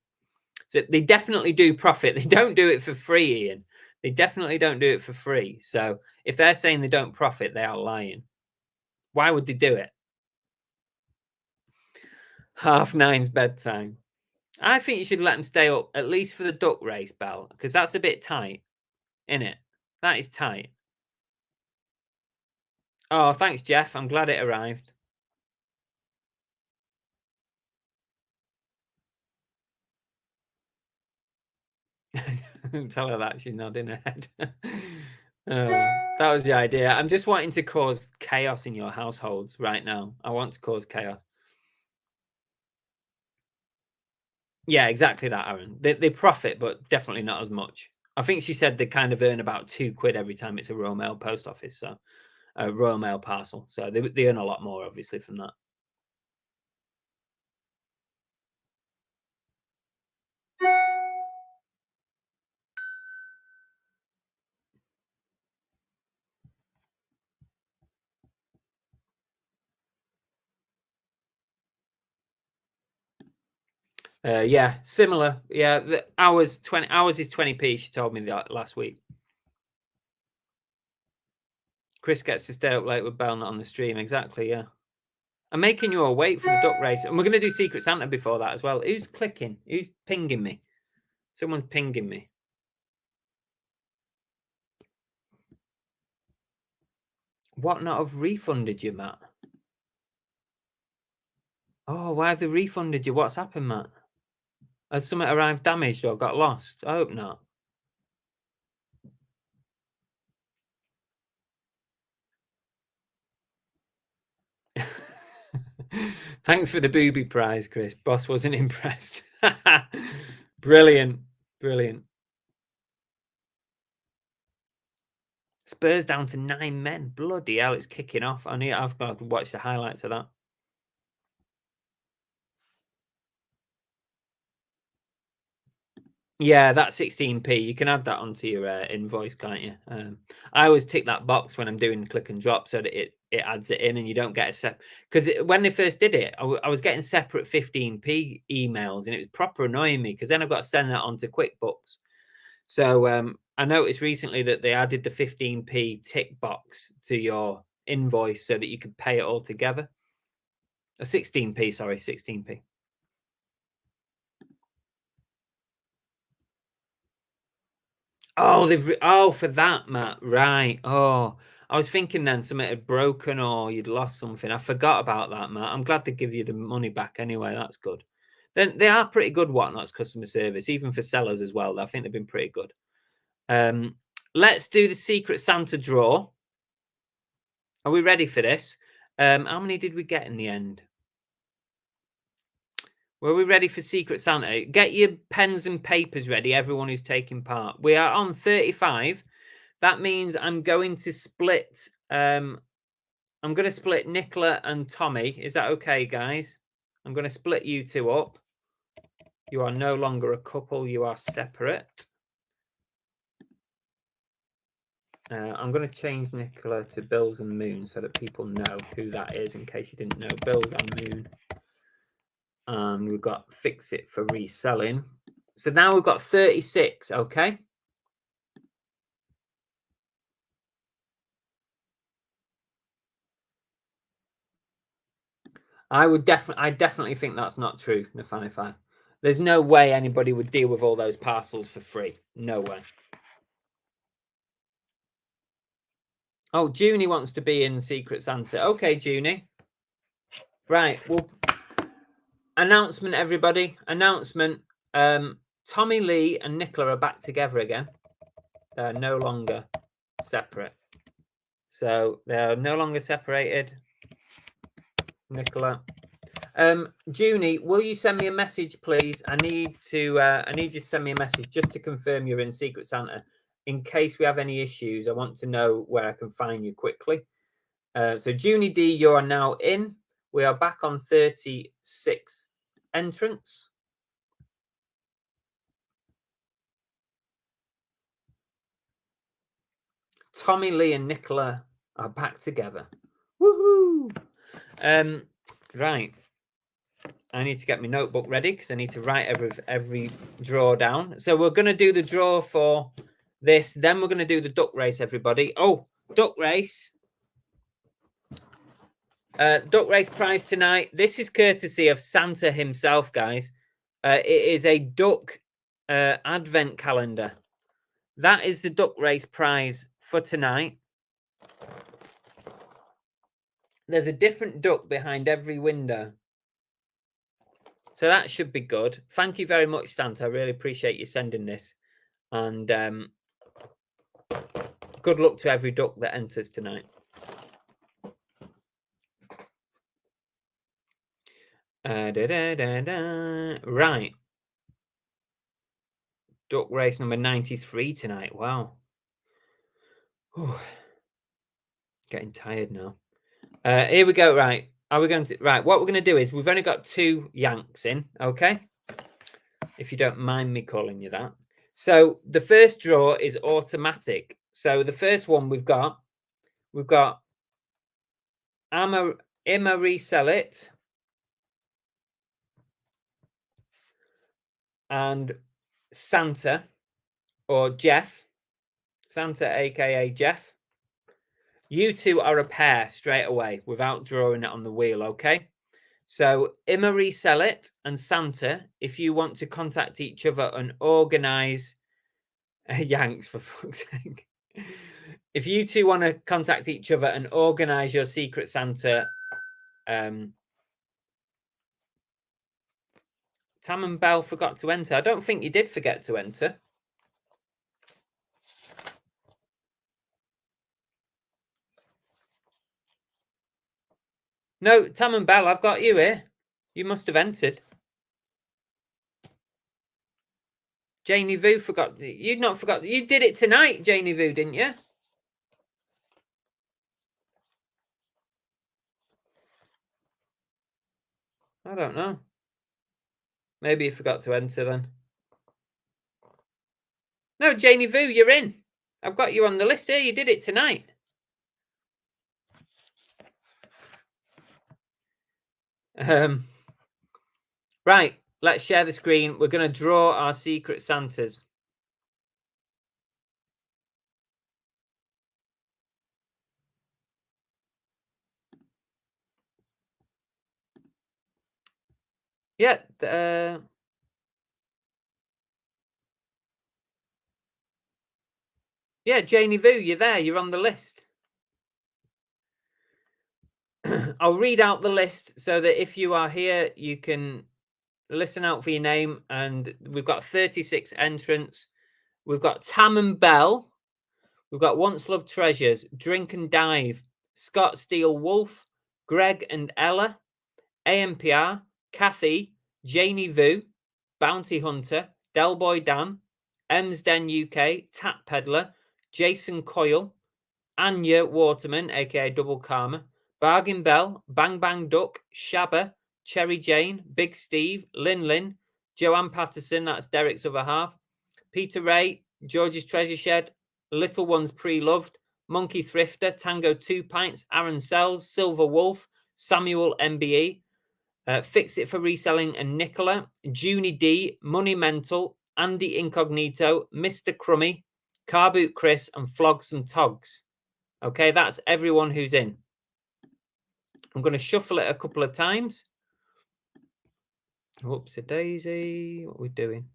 So they definitely do profit. They don't do it for free, Ian. They definitely don't do it for free. So if they're saying they don't profit, they are lying. Why would they do it? 9:30 bedtime. I think you should let them stay up, at least for the duck race, Belle, because that's a bit tight, isn't it? That is tight. Oh, thanks, Jeff. I'm glad it arrived. Tell her that, she's nodding her head. That was the idea. I'm just wanting to cause chaos in your households right now. I want to cause chaos. Yeah, exactly that, Aaron. They profit, but definitely not as much. I think she said they kind of earn about £2 every time it's a Royal Mail post office, so a Royal Mail parcel. So they earn a lot more, obviously, from that. Yeah, similar. Yeah, the hours is 20p. She told me that last week. Chris gets to stay up late with Bell not on the stream. Exactly. Yeah. I'm making you all wait for the duck race, and we're going to do Secret Santa before that as well. Who's clicking? Who's pinging me? Someone's pinging me. What not have refunded you, Matt? Oh, why have they refunded you? What's happened, Matt? Has something arrived damaged or got lost? I hope not. Thanks for the booby prize, Chris. Boss wasn't impressed. Brilliant. Brilliant. Spurs down to 9 men. Bloody hell, it's kicking off. I've got to watch the highlights of that. Yeah, that's 16p. You can add that onto your invoice, can't you? I always tick that box when I'm doing click and drop so that it adds it in and you don't get a separate. Because when they first did it, I was getting separate 15p emails and it was proper annoying me because then I've got to send that onto QuickBooks. So I noticed recently that they added the 15p tick box to your invoice so that you could pay it all together. 16p, sorry, 16p. Oh, for that, Matt. Right. Oh, I was thinking then something had broken or you'd lost something. I forgot about that, Matt. I'm glad they give you the money back anyway. That's good. Then they are pretty good, Whatnot's customer service, even for sellers as well. I think they've been pretty good. Let's do the Secret Santa draw. Are we ready for this? How many did we get in the end? Were we ready for Secret Santa? Get your pens and papers ready, everyone who's taking part. We are on 35. That means I'm going to split. I'm going to split Nicola and Tommy. Is that okay, guys? I'm going to split you two up. You are no longer a couple. You are separate. I'm going to change Nicola to Bills and Moon so that people know who that is in case you didn't know. Bills and Moon. And we've got Fix It for Reselling. So now we've got 36, okay? I definitely think that's not true, Nafanify. There's no way anybody would deal with all those parcels for free. No way. Oh, Junie wants to be in Secret Santa. Okay, Junie. Right. Well, announcement, everybody. Announcement. Tommy Lee and Nicola are back together again. They're no longer separate. So they're no longer separated. Nicola. Junie, will you send me a message, please? I need you to send me a message just to confirm you're in Secret Santa. In case we have any issues, I want to know where I can find you quickly. So Junie D, you are now in. We are back on 36 entrants. Tommy Lee and Nicola are back together. Woohoo! Right. I need to get my notebook ready because I need to write every draw down. So we're going to do the draw for this. Then we're going to do the duck race, everybody. Oh, duck race. Duck race prize tonight. This is courtesy of Santa himself, guys. It is a duck advent calendar. That is the duck race prize for tonight. There's a different duck behind every window. So that should be good. Thank you very much, Santa. I really appreciate you sending this. And good luck to every duck that enters tonight. Right. Duck race number 93 tonight. Wow. Whew. Getting tired now. Here we go. Right. Are we going to... Right. What we're going to do is we've only got 2 Yanks in. Okay. If you don't mind me calling you that. So the first draw is automatic. So the first one we've got Emma Resell It and Santa, or Jeff, Santa aka Jeff, you two are a pair straight away without drawing it on the wheel, okay? So EVRI Sell It and Santa, if you want to contact each other and organize Yanks, for fuck's sake. If you two want to contact each other and organize your Secret Santa, Tam and Bell forgot to enter. I don't think you did forget to enter. No, Tam and Bell, I've got you here. You must have entered. Janie Vu forgot. You'd not forgot. You did it tonight, Janie Vu, didn't you? I don't know. Maybe you forgot to enter then. No, Janie Vu, you're in. I've got you on the list here. You did it tonight. Right, let's share the screen. We're going to draw our Secret Santas. Yeah. Yeah, Janie Vu, you're there. You're on the list. I'll read out the list so that if you are here, you can listen out for your name. And we've got 36 entrants. We've got Tam and Bell. We've got Once Loved Treasures, Drink and Dive, Scott Steele Wolf, Greg and Ella, AMPR, Kathy, Janie Vu, Bounty Hunter, Delboy Dan, Emsden UK, Tap Peddler, Jason Coyle, Anya Waterman, aka Double Karma, Bargain Bell, Bang Bang Duck, Shabba, Cherry Jane, Big Steve, Lin, Joanne Patterson, that's Derek's other half, Peter Ray, George's Treasure Shed, Little Ones Pre-Loved, Monkey Thrifter, Tango 2 Pints, Aaron Sells, Silver Wolf, Samuel MBE, Fix It for Reselling and Nicola, Junie D, Money Mental, Andy Incognito, Mr. Crummy, Carboot Chris, and Flog Some Togs. Okay, that's everyone who's in. I'm going to shuffle it a couple of times. Whoopsie daisy. What are we doing?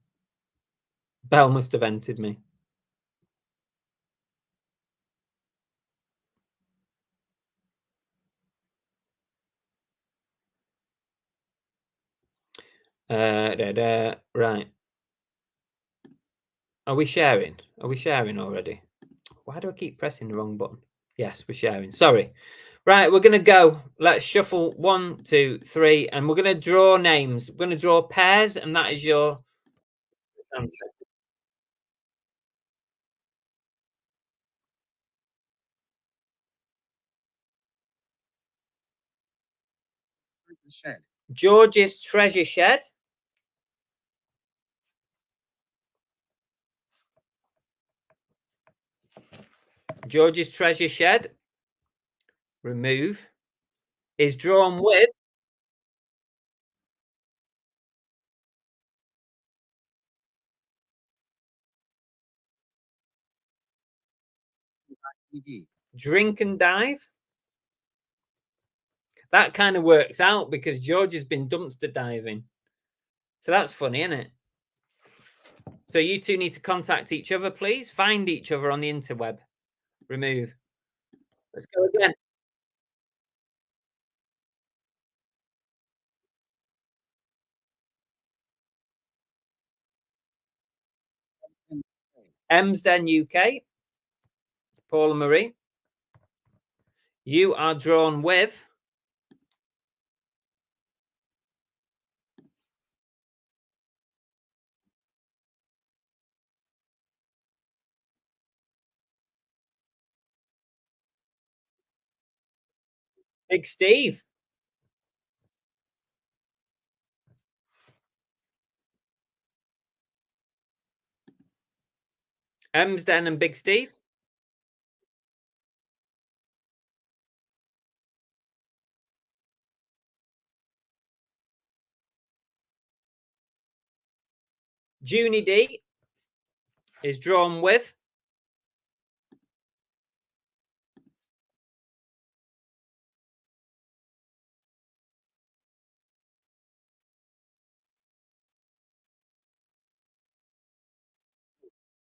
Bell must have entered me. Right. Are we sharing? Are we sharing already? Why do I keep pressing the wrong button? Yes, we're sharing. Sorry. Right, we're going to go. Let's shuffle 1, 2, 3, and we're going to draw names. We're going to draw pairs, and that is your answer. George's Treasure Shed. George's Treasure Shed. Remove. Is drawn with. Drink and Dive. That kind of works out because George has been dumpster diving. So that's funny, isn't it? So you two need to contact each other, please. Find each other on the interweb. Remove. Let's go again. Emsden UK. Paula Marie. You are drawn with. Big Steve. Emsden and Big Steve. Junie D is drawn with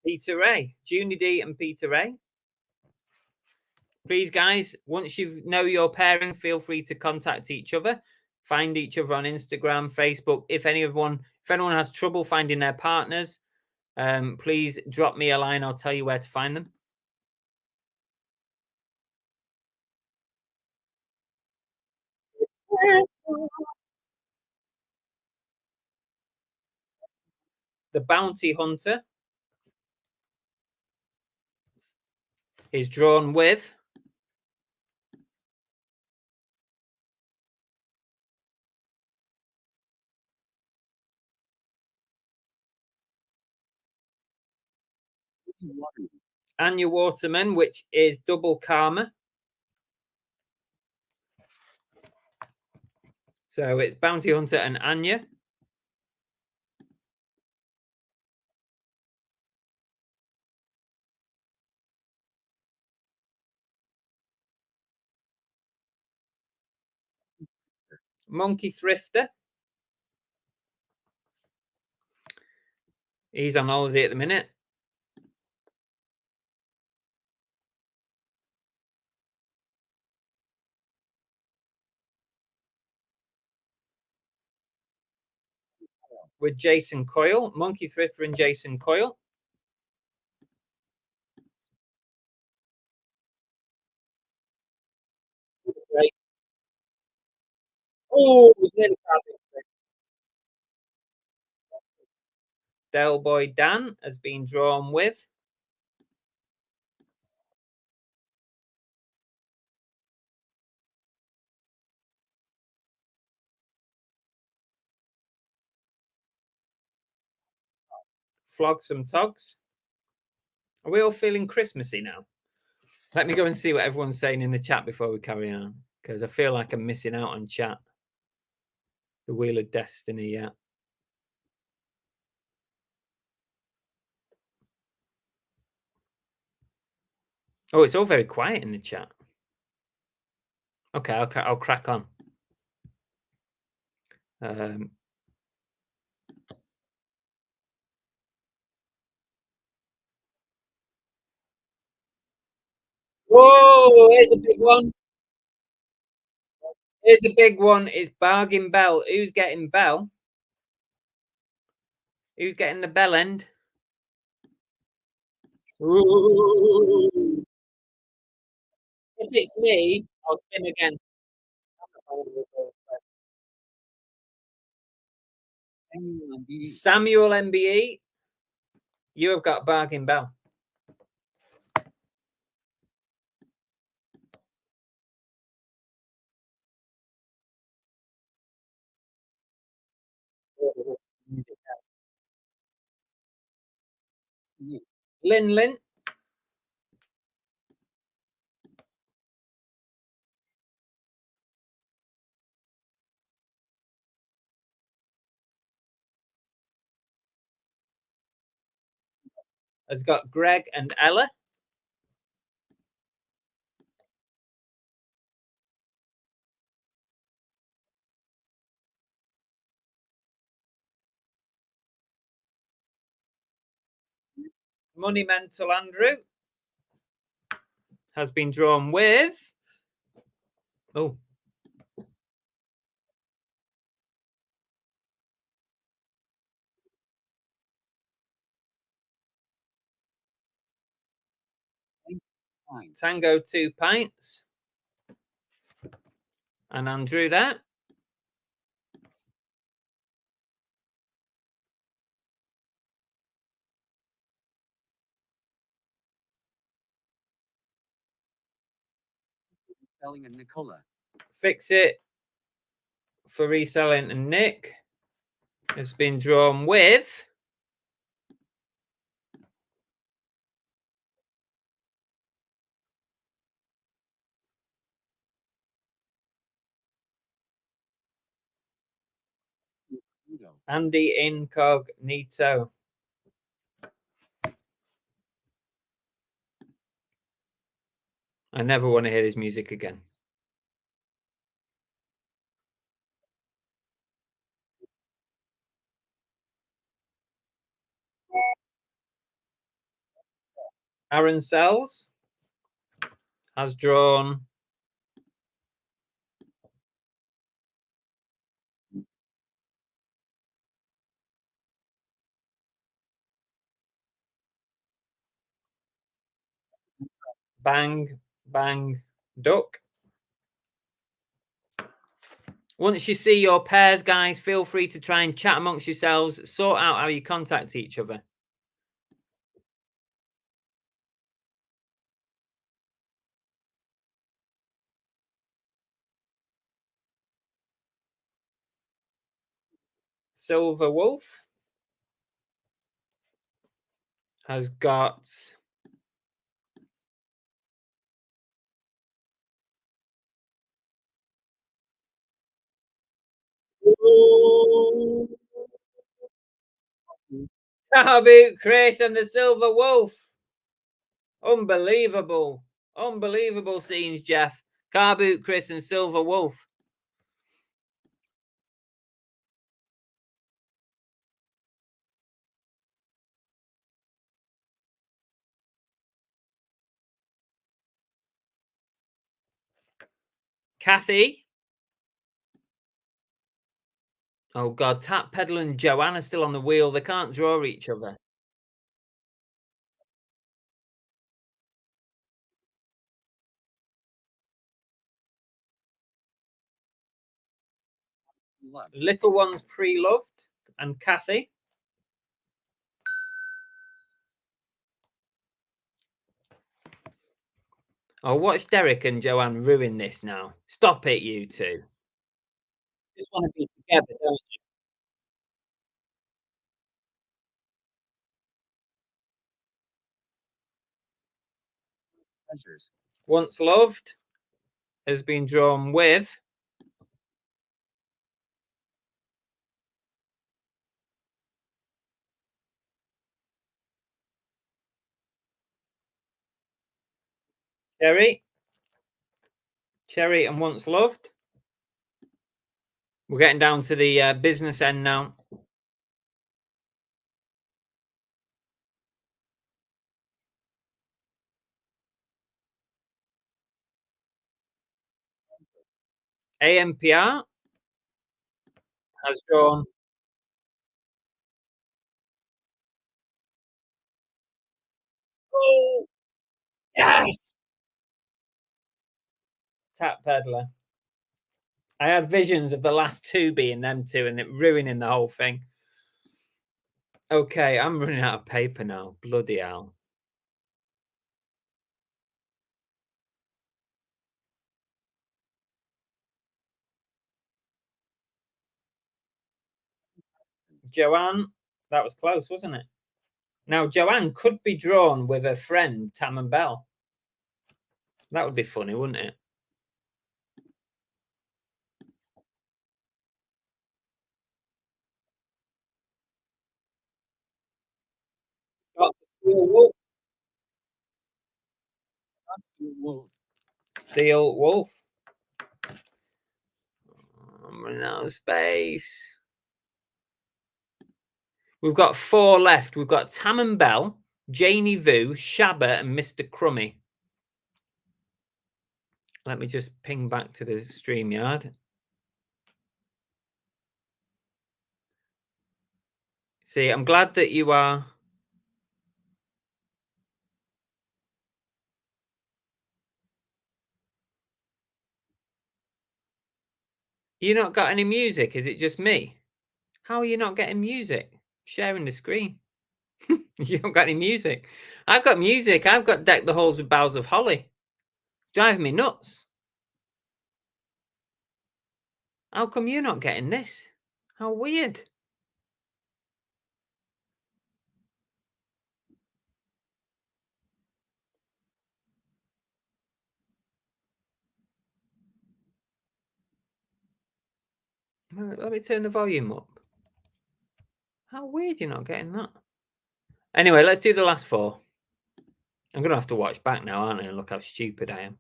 Peter Ray. Junie D and Peter Ray. Please, guys, once you know your pairing, feel free to contact each other. Find each other on Instagram, Facebook. If anyone has trouble finding their partners, please drop me a line. I'll tell you where to find them. The bounty hunter is drawn with Anya Waterman, which is double karma. So it's bounty hunter and Anya. Monkey Thrifter. He's on holiday at the minute. With Jason Coyle, Monkey Thrifter and Jason Coyle. Right. Oh, it was nearly perfect. Del Boy Dan has been drawn with Flogsome Togs. Are we all feeling Christmassy now? Let me go and see what everyone's saying in the chat before we carry on, because I feel like I'm missing out on chat. The Wheel of Destiny, yeah. Oh, it's all very quiet in the chat. Okay, I'll crack on. Whoa, here's a big one. Here's a big one. It's Bargain Bell. Who's getting Bell? Who's getting the bell end? Ooh. If it's me, I'll spin again. Samuel MBE, you have got Bargain Bell. Lin has got Greg and Ella. Monumental Andrew has been drawn with. Oh. Tango 2 pints. And Andrew there. Selling and Nicola. Fix It for Reselling and Nick has been drawn with. Andy Incognito. I never want to hear this music again. Aaron Sells has drawn Bang, Bang, Duck. Once you see your pairs, guys, feel free to try and chat amongst yourselves, sort out how you contact each other. Silver Wolf has got Car Boot Chris and the Silver Wolf. Unbelievable. Unbelievable scenes, Jeff. Car Boot Chris and Silver Wolf. Kathy. Oh, God. Tap Pedal and Joanna still on the wheel. They can't draw each other. Little Ones Pre-Loved and Kathy. Oh, watch Derek and Joanne ruin this now. Stop it, you two. Just want to be together, don't you? Once Loved has been drawn with Cherry. Cherry and Once Loved. We're getting down to the business end now. AMPR has drawn oh, yes, Tap Peddler. I had visions of the last two being them two and it ruining the whole thing. Okay, I'm running out of paper now. Bloody hell. Joanne, that was close, wasn't it? Now, Joanne could be drawn with a friend, Tam and Bell. That would be funny, wouldn't it? Got Steel Wolf. Steel Wolf. I'm running out of space. We've got four left. We've got Tam and Bell, Janie Vu, Shabba, and Mr. Crummy. Let me just ping back to the StreamYard. See, I'm glad that you are. You not got any music? Is it just me? How are you not getting music? Sharing the screen. You don't got any music. I've got music. I've got Deck the Halls with Boughs of Holly. Driving me nuts. How come you're not getting this? How weird. Let me turn the volume up. How weird you're not getting that. Anyway, let's do the last four. I'm going to have to watch back now, aren't I? And look how stupid I am.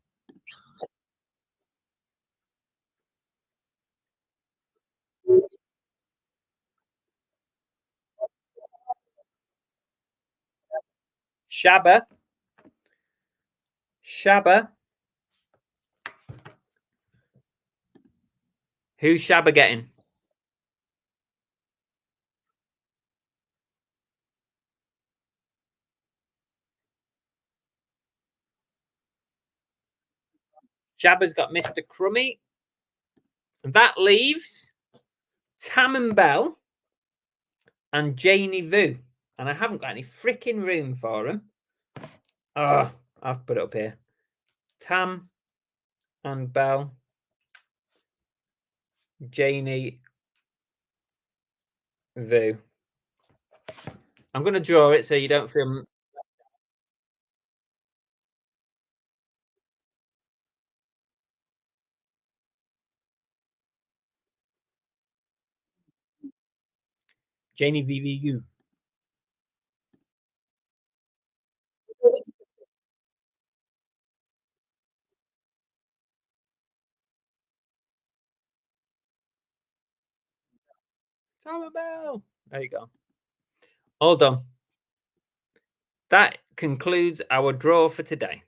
Shabba. Who's Shabba getting? Shabba's got Mr. Crummy. And that leaves Tam and Bell and Janie Vu. And I haven't got any freaking room for them. Oh, I've put it up here. Tam and Bell, Janie Vu. I'm going to draw it so you don't feel... Janie VVU. Tam and Bell. There you go. All done. That concludes our draw for today.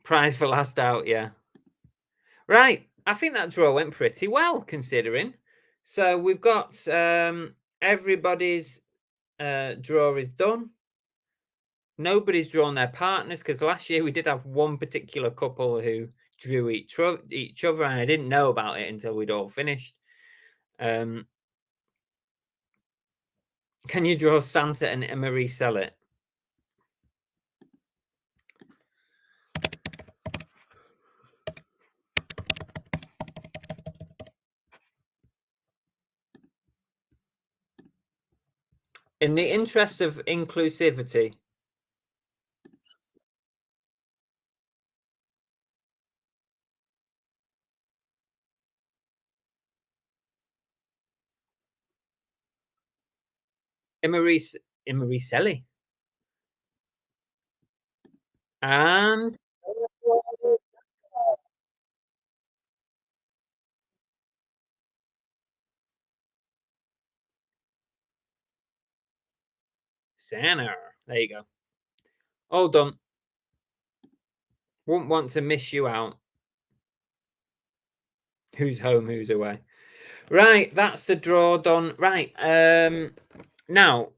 Prize for last out, yeah. Right. I think that draw went pretty well, considering. So we've got everybody's draw is done. Nobody's drawn their partners, because last year we did have one particular couple who drew each other, and I didn't know about it until we'd all finished. Can you draw Santa and Emma Reseller? In the interest of inclusivity, Emma Reselling. And Santa. There you go. All done. Wouldn't want to miss you out. Who's home, who's away? Right, that's the draw done. Right. Now,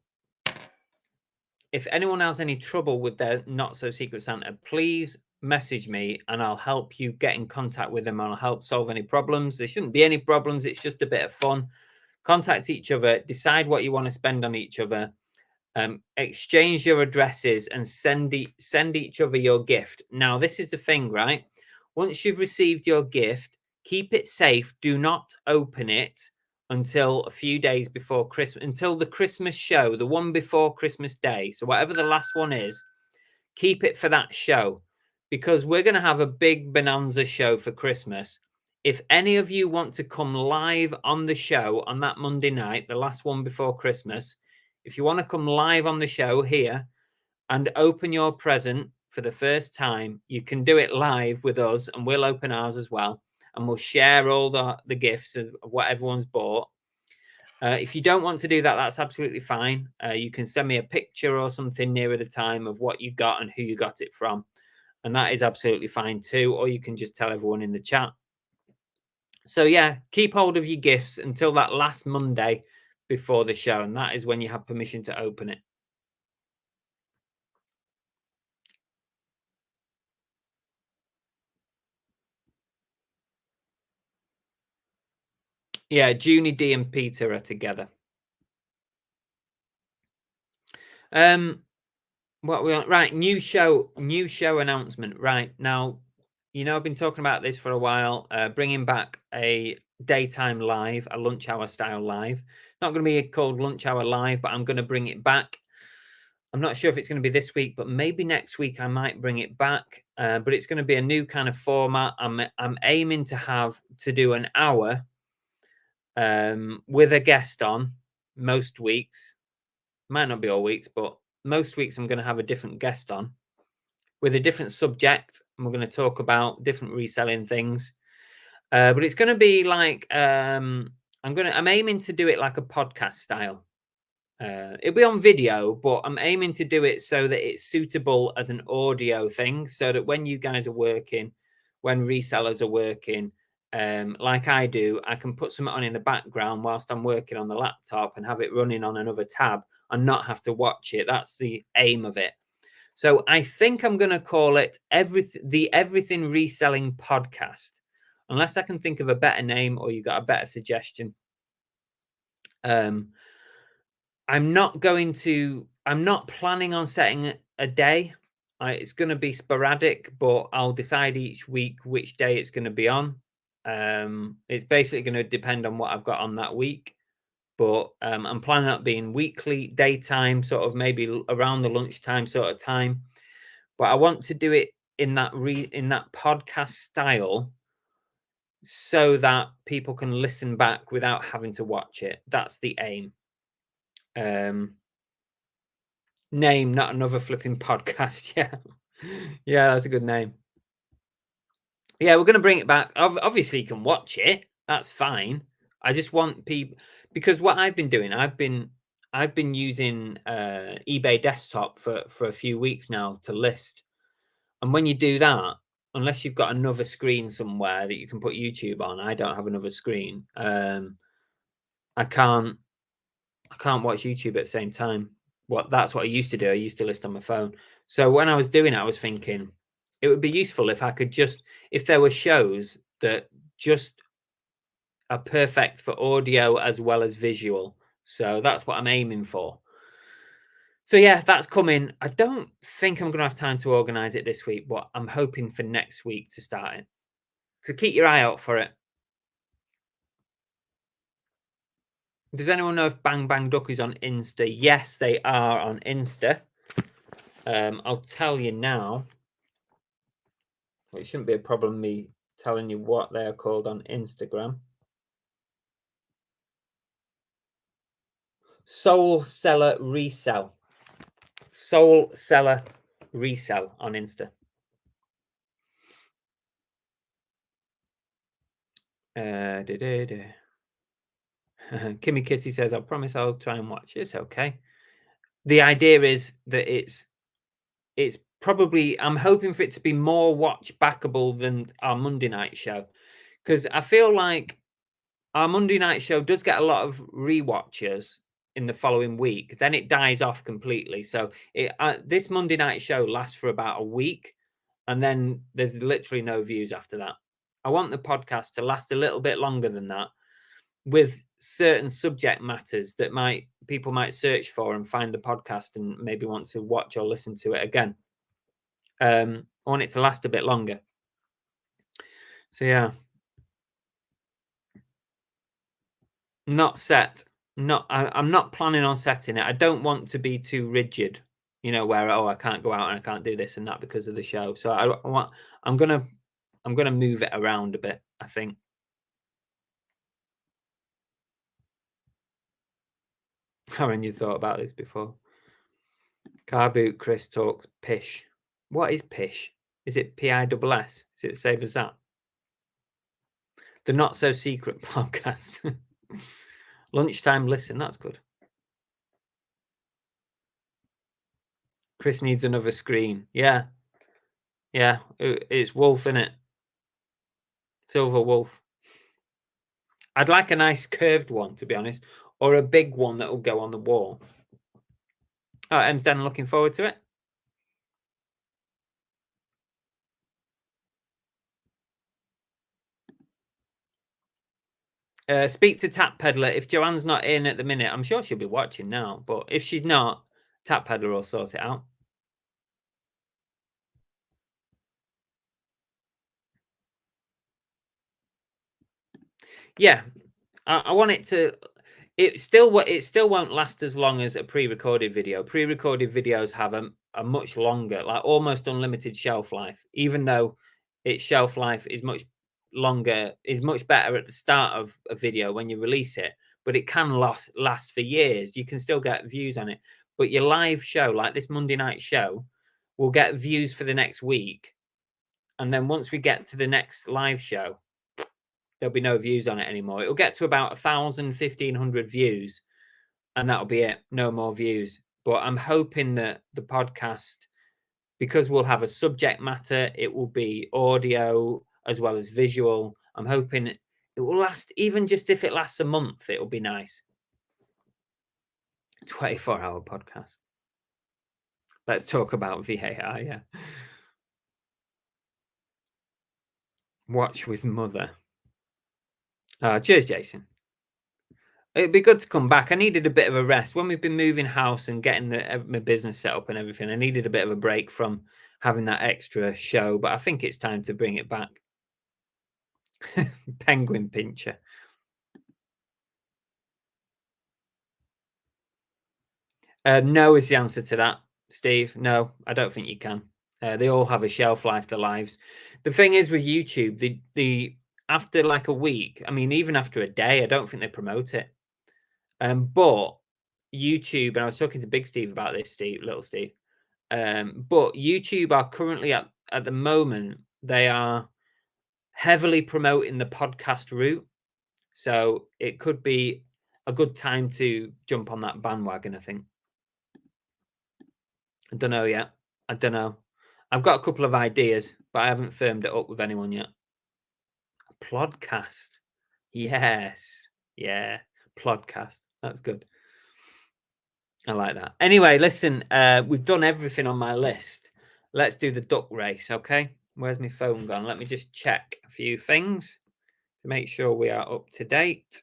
if anyone has any trouble with their Not So Secret Santa, please message me and I'll help you get in contact with them and I'll help solve any problems. There shouldn't be any problems. It's just a bit of fun. Contact each other, decide what you want to spend on each other, exchange your addresses and send each other your gift. Now, this is the thing, right? Once you've received your gift, keep it safe. Do not open it until a few days before Christmas, until the Christmas show, the one before Christmas Day. So whatever the last one is, keep it for that show, because we're going to have a big bonanza show for Christmas. If any of you want to come live on the show on that Monday night, the last one before Christmas, if you want to come live on the show here and open your present for the first time, you can do it live with us and we'll open ours as well. And we'll share all the gifts of what everyone's bought. If you don't want to do that, that's absolutely fine. You can send me a picture or something nearer the time of what you got and who you got it from. And that is absolutely fine too. Or you can just tell everyone in the chat. So yeah, keep hold of your gifts until that last Monday before the show. And that is when you have permission to open it. Yeah, Junie D and Peter are together. What we want? Right, new show announcement. Right now, you know, I've been talking about this for a while. Bringing back a daytime live, a lunch hour style live. not going to be called Lunch Hour Live, but I'm going to bring it back. I'm not sure if it's going to be this week, but maybe next week I might bring it back. But it's going to be a new kind of format. I'm aiming to do an hour with a guest on most weeks. Might not be all weeks, but most weeks I'm going to have a different guest on with a different subject. And we're going to talk about different reselling things. But it's going to be like I'm aiming to do it like a podcast style. It'll be on video, but I'm aiming to do it so that it's suitable as an audio thing, so that when you guys are working, when resellers are working, like I do, I can put something on in the background whilst I'm working on the laptop and have it running on another tab and not have to watch it. That's the aim of it. So I think I'm going to call it the Everything Reselling Podcast, unless I can think of a better name or you got a better suggestion. I'm not planning on setting a day. It's going to be sporadic, but I'll decide each week which day it's going to be on. It's basically going to depend on what I've got on that week. But I'm planning on being weekly, daytime, sort of maybe around the lunchtime sort of time. But I want to do it in that podcast style, so that people can listen back without having to watch it. That's the aim. Name, not another flipping podcast. Yeah, that's a good name. Yeah, we're going to bring it back. Obviously you can watch it, that's fine. I just want people, because what I've been doing, I've been using eBay desktop for a few weeks now to list. And when you do that, unless you've got another screen somewhere that you can put YouTube on, I don't have another screen. I can't watch YouTube at the same time. That's what I used to do. I used to list on my phone. So when I was doing it, I was thinking it would be useful if I could if there were shows that just are perfect for audio as well as visual. So that's what I'm aiming for. So yeah, that's coming. I don't think I'm going to have time to organize it this week, but I'm hoping for next week to start it. So keep your eye out for it. Does anyone know if Bang Bang Duck is on Insta? Yes, they are on Insta. I'll tell you now. Well, it shouldn't be a problem me telling you what they are called on Instagram. Soul Seller Resell. Soul Seller Resell on Insta. Kimmy Kitty says, I promise I'll try and watch. It's okay. The idea is that it's probably, I'm hoping for it to be more watch backable than our Monday night show, because I feel like our Monday night show does get a lot of rewatchers in the following week. Then it dies off completely. So this Monday night show lasts for about a week, and then there's literally no views after that. I want the podcast to last a little bit longer than that, with certain subject matters that people might search for and find the podcast and maybe want to watch or listen to it again. I want it to last a bit longer. So yeah, not set. I'm not planning on setting it. I don't want to be too rigid, where I can't go out and I can't do this and that because of the show. So I'm gonna move it around a bit, I think. Karen, you thought about this before. Car Boot Chris talks pish. What is pish? Is it PISS? Is it the same as that? The Not So Secret podcast. Lunchtime listen, that's good. Chris needs another screen. Yeah. Yeah, it's Wolf, innit? Silver Wolf. I'd like a nice curved one, to be honest, or a big one that will go on the wall. Oh, Emsden, looking forward to it. Speak to Tap Peddler. If Joanne's not in at the minute, I'm sure she'll be watching now. But if she's not, Tap Peddler will sort it out. Yeah, I want it to. it still won't last as long as a pre-recorded video. Pre-recorded videos have a much longer, like almost unlimited shelf life, even though its shelf life is much longer, is much better at the start of a video when you release it, but it can last for years. You can still get views on it, but your live show, like this Monday night show, will get views for the next week, and then once we get to the next live show, there'll be no views on it anymore. It'll get to about 1,000, 1,500 views, and that'll be it. No more views. But I'm hoping that the podcast, because we'll have a subject matter, it will be audio as well as visual. I'm hoping it will last, even just if it lasts a month, it'll be nice. 24-hour podcast. Let's talk about VAR, yeah. Watch with mother. Cheers, Jason. It'd be good to come back. I needed a bit of a rest. When we've been moving house and getting my business set up and everything, I needed a bit of a break from having that extra show, but I think it's time to bring it back. Penguin pincher. No is the answer to that, Steve. No, I don't think you can. They all have a shelf life, their lives. The thing is with YouTube, the after like a week, I mean, even after a day, I don't think they promote it. But YouTube, and I was talking to Big Steve about this, Little Steve. But YouTube are currently at the moment, they are heavily promoting the podcast route. So it could be a good time to jump on that bandwagon, I think. I don't know yet. I don't know. I've got a couple of ideas, but I haven't firmed it up with anyone yet. A podcast. Yes. Yeah. Podcast. That's good. I like that. Anyway, listen, we've done everything on my list. Let's do the duck race, okay? Where's my phone gone? Let me just check a few things to make sure we are up to date.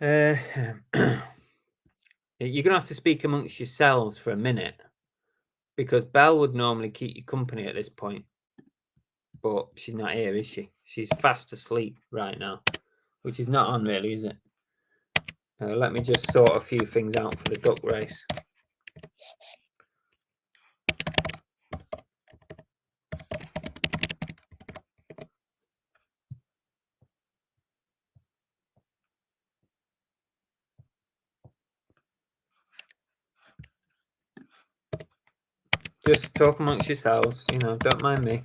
You're going to have to speak amongst yourselves for a minute, because Belle would normally keep you company at this point. But she's not here, is she? She's fast asleep right now, which is not on really, is it? Let me just sort a few things out for the duck race. Just talk amongst yourselves, you know, don't mind me.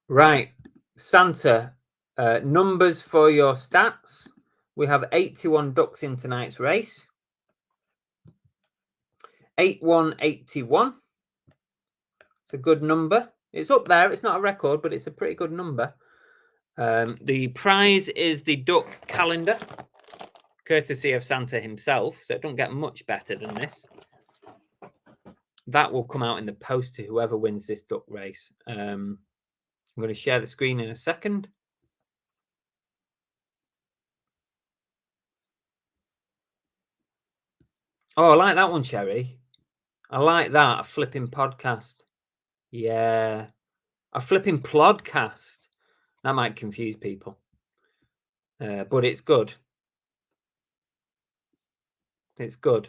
Right, Santa, numbers for your stats. We have 81 ducks in tonight's race. 8181. It's a good number. It's up there. It's not a record, but it's a pretty good number. The prize is the duck calendar, courtesy of Santa himself. So it don't get much better than this. That will come out in the post to whoever wins this duck race. I'm going to share the screen in a second. Oh, I like that one, Sherry. I like that. A flipping podcast. Yeah. A flipping plodcast. That might confuse people. But it's good. It's good.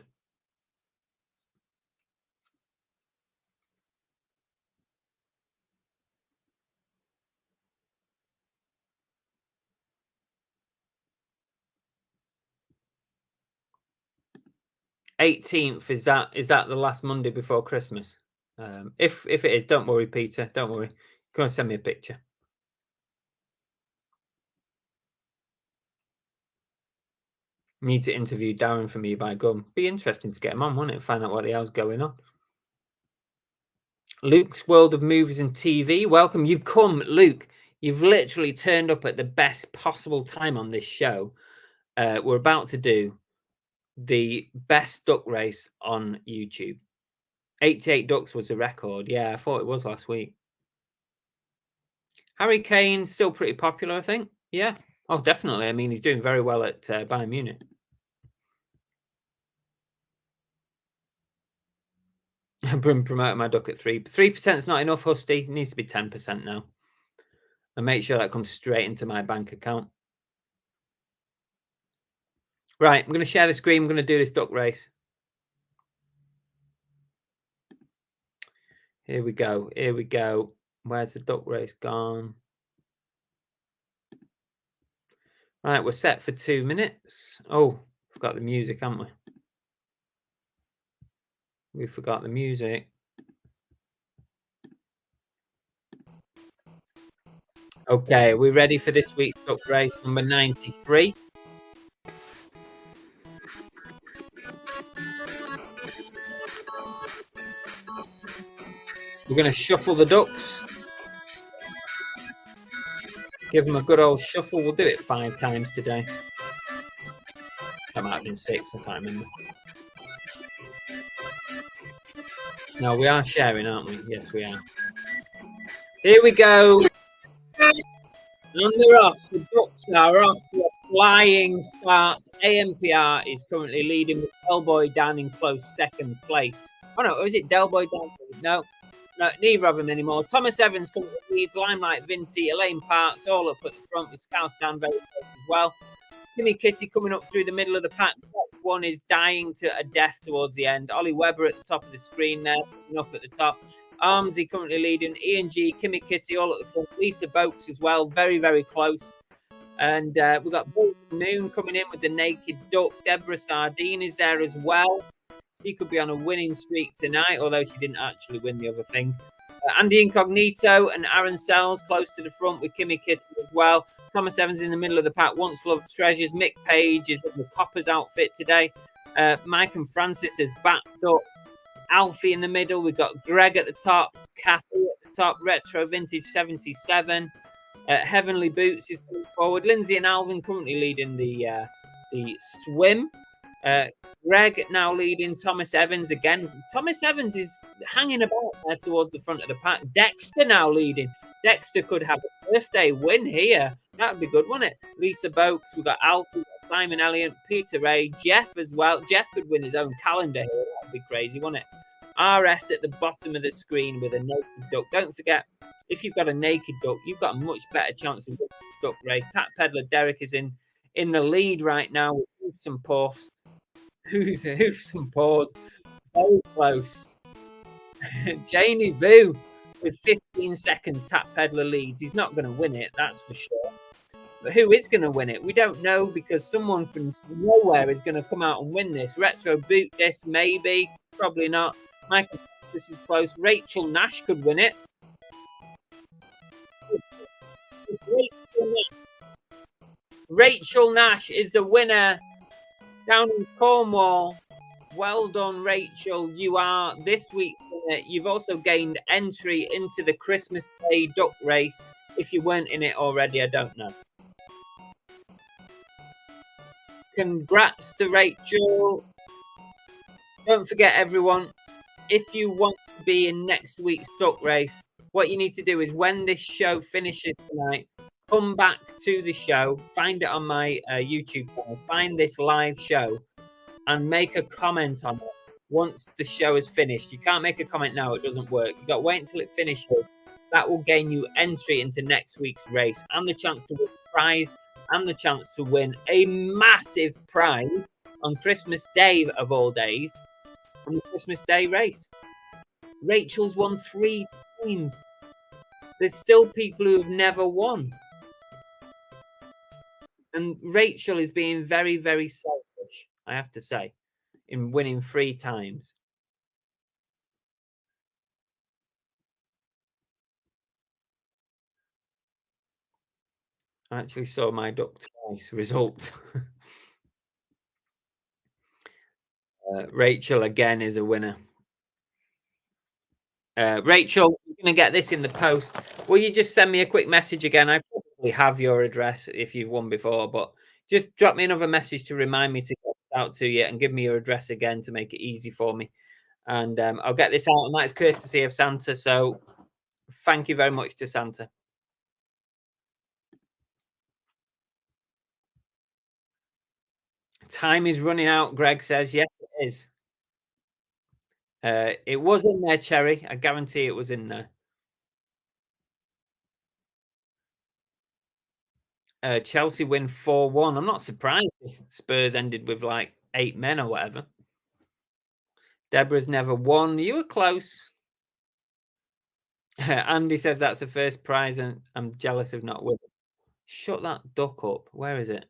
$18th, is that the last Monday before Christmas? If it is, don't worry, Peter. Don't worry. You can send me a picture. Need to interview Darren for me by gum. Be interesting to get him on, wouldn't it? Find out what the hell's going on. Luke's World of Movies and TV. Welcome. You've come, Luke. You've literally turned up at the best possible time on this show. We're about to do the best duck race on YouTube. 88 ducks was the record. Yeah, I thought it was last week. Harry Kane, still pretty popular, I think. Yeah. Oh, definitely. I mean, he's doing very well at Bayern Munich. I've been promoting my duck at 3%. 3% is not enough, Husty. It needs to be 10% now. And make sure that comes straight into my bank account. Right, I'm going to share the screen. I'm going to do this duck race. Here we go. Here we go. Where's the duck race gone? Right, we're set for 2 minutes. Oh, forgot the music, haven't we? We forgot the music. Okay, we're ready for this week's duck race number 93. We're going to shuffle the ducks. Give them a good old shuffle. We'll do it 5 times today. That might have been 6, I can't remember. No, we are sharing, aren't we? Yes, we are. Here we go. And they're off. The ducks are off to a flying start. AMPR is currently leading with Delboy down in close second place. Oh no, is it Delboy down? No, neither of them anymore. Thomas Evans currently leads. Limelight, Vinty, Elaine Parks all up at the front with Scouse down very close as well. Kimmy Kitty coming up through the middle of the pack. One is dying to a death towards the end. Ollie Webber at the top of the screen there, up at the top. Armsy currently leading. Ian G, Kimmy Kitty all at the front. Lisa Boakes as well, very, very close. And we've got Bull Moon coming in with the naked duck. Deborah Sardine is there as well. She could be on a winning streak tonight, although she didn't actually win the other thing. Andy Incognito and Aaron Sells close to the front with Kimmy Kitty as well. Thomas Evans in the middle of the pack. Once Love's Treasures. Mick Page is in the Coppers outfit today. Mike and Francis is backed up. Alfie in the middle. We've got Greg at the top. Kathy at the top. Retro Vintage 77. Heavenly Boots is coming forward. Lindsay and Alvin currently leading the swim. Greg now leading. Thomas Evans again. Thomas Evans is hanging about there towards the front of the pack. Dexter now leading. Dexter could have a birthday win here. That would be good, wouldn't it? Lisa Boakes. We've got Alfie, Simon Elliott, Peter Ray, Jeff as well. Jeff could win his own calendar here. That would be crazy, wouldn't it? RS at the bottom of the screen with a naked duck. Don't forget, if you've got a naked duck, you've got a much better chance of winning the duck race. Cat Peddler Derek is in the lead right now with Hoofs and Paws. Hoofs and Paws. Very close. Janie Vu with 15 seconds. Tap Peddler leads. He's not going to win it, that's for sure. But who is going to win it? We don't know, because someone from nowhere is going to come out and win this. Retro Boot this, maybe. Probably not. Michael, this is close. Rachel Nash could win it. Rachel Nash is the winner down in Cornwall. Well done, Rachel. You are this week's winner. You've also gained entry into the Christmas Day duck race. If you weren't in it already, I don't know. Congrats to Rachel. Don't forget, everyone, if you want to be in next week's duck race, what you need to do is when this show finishes tonight, come back to the show, find it on my YouTube channel, find this live show, and make a comment on it once the show is finished. You can't make a comment now, it doesn't work. You've got to wait until it finishes. That will gain you entry into next week's race and the chance to win a prize and the chance to win a massive prize on Christmas Day of all days from the Christmas Day race. Rachel's won 3 times. There's still people who have never won. And Rachel is being very, very selfish, I have to say, in winning 3 times. I actually saw my duck twice. Result. Rachel again is a winner. Rachel, you're going to get this in the post. Will you just send me a quick message again? I probably have your address if you've won before, but just drop me another message to remind me to get out to you, and give me your address again to make it easy for me. And I'll get this out, and that's courtesy of Santa. So thank you very much to Santa. Time is running out, Greg says. Yes, it is. It was in there, Cherry. I guarantee it was in there. Chelsea win 4-1. I'm not surprised if Spurs ended with like 8 men or whatever. Deborah's never won. You were close. Andy says that's the first prize, and I'm jealous of not winning. Shut that duck up. Where is it?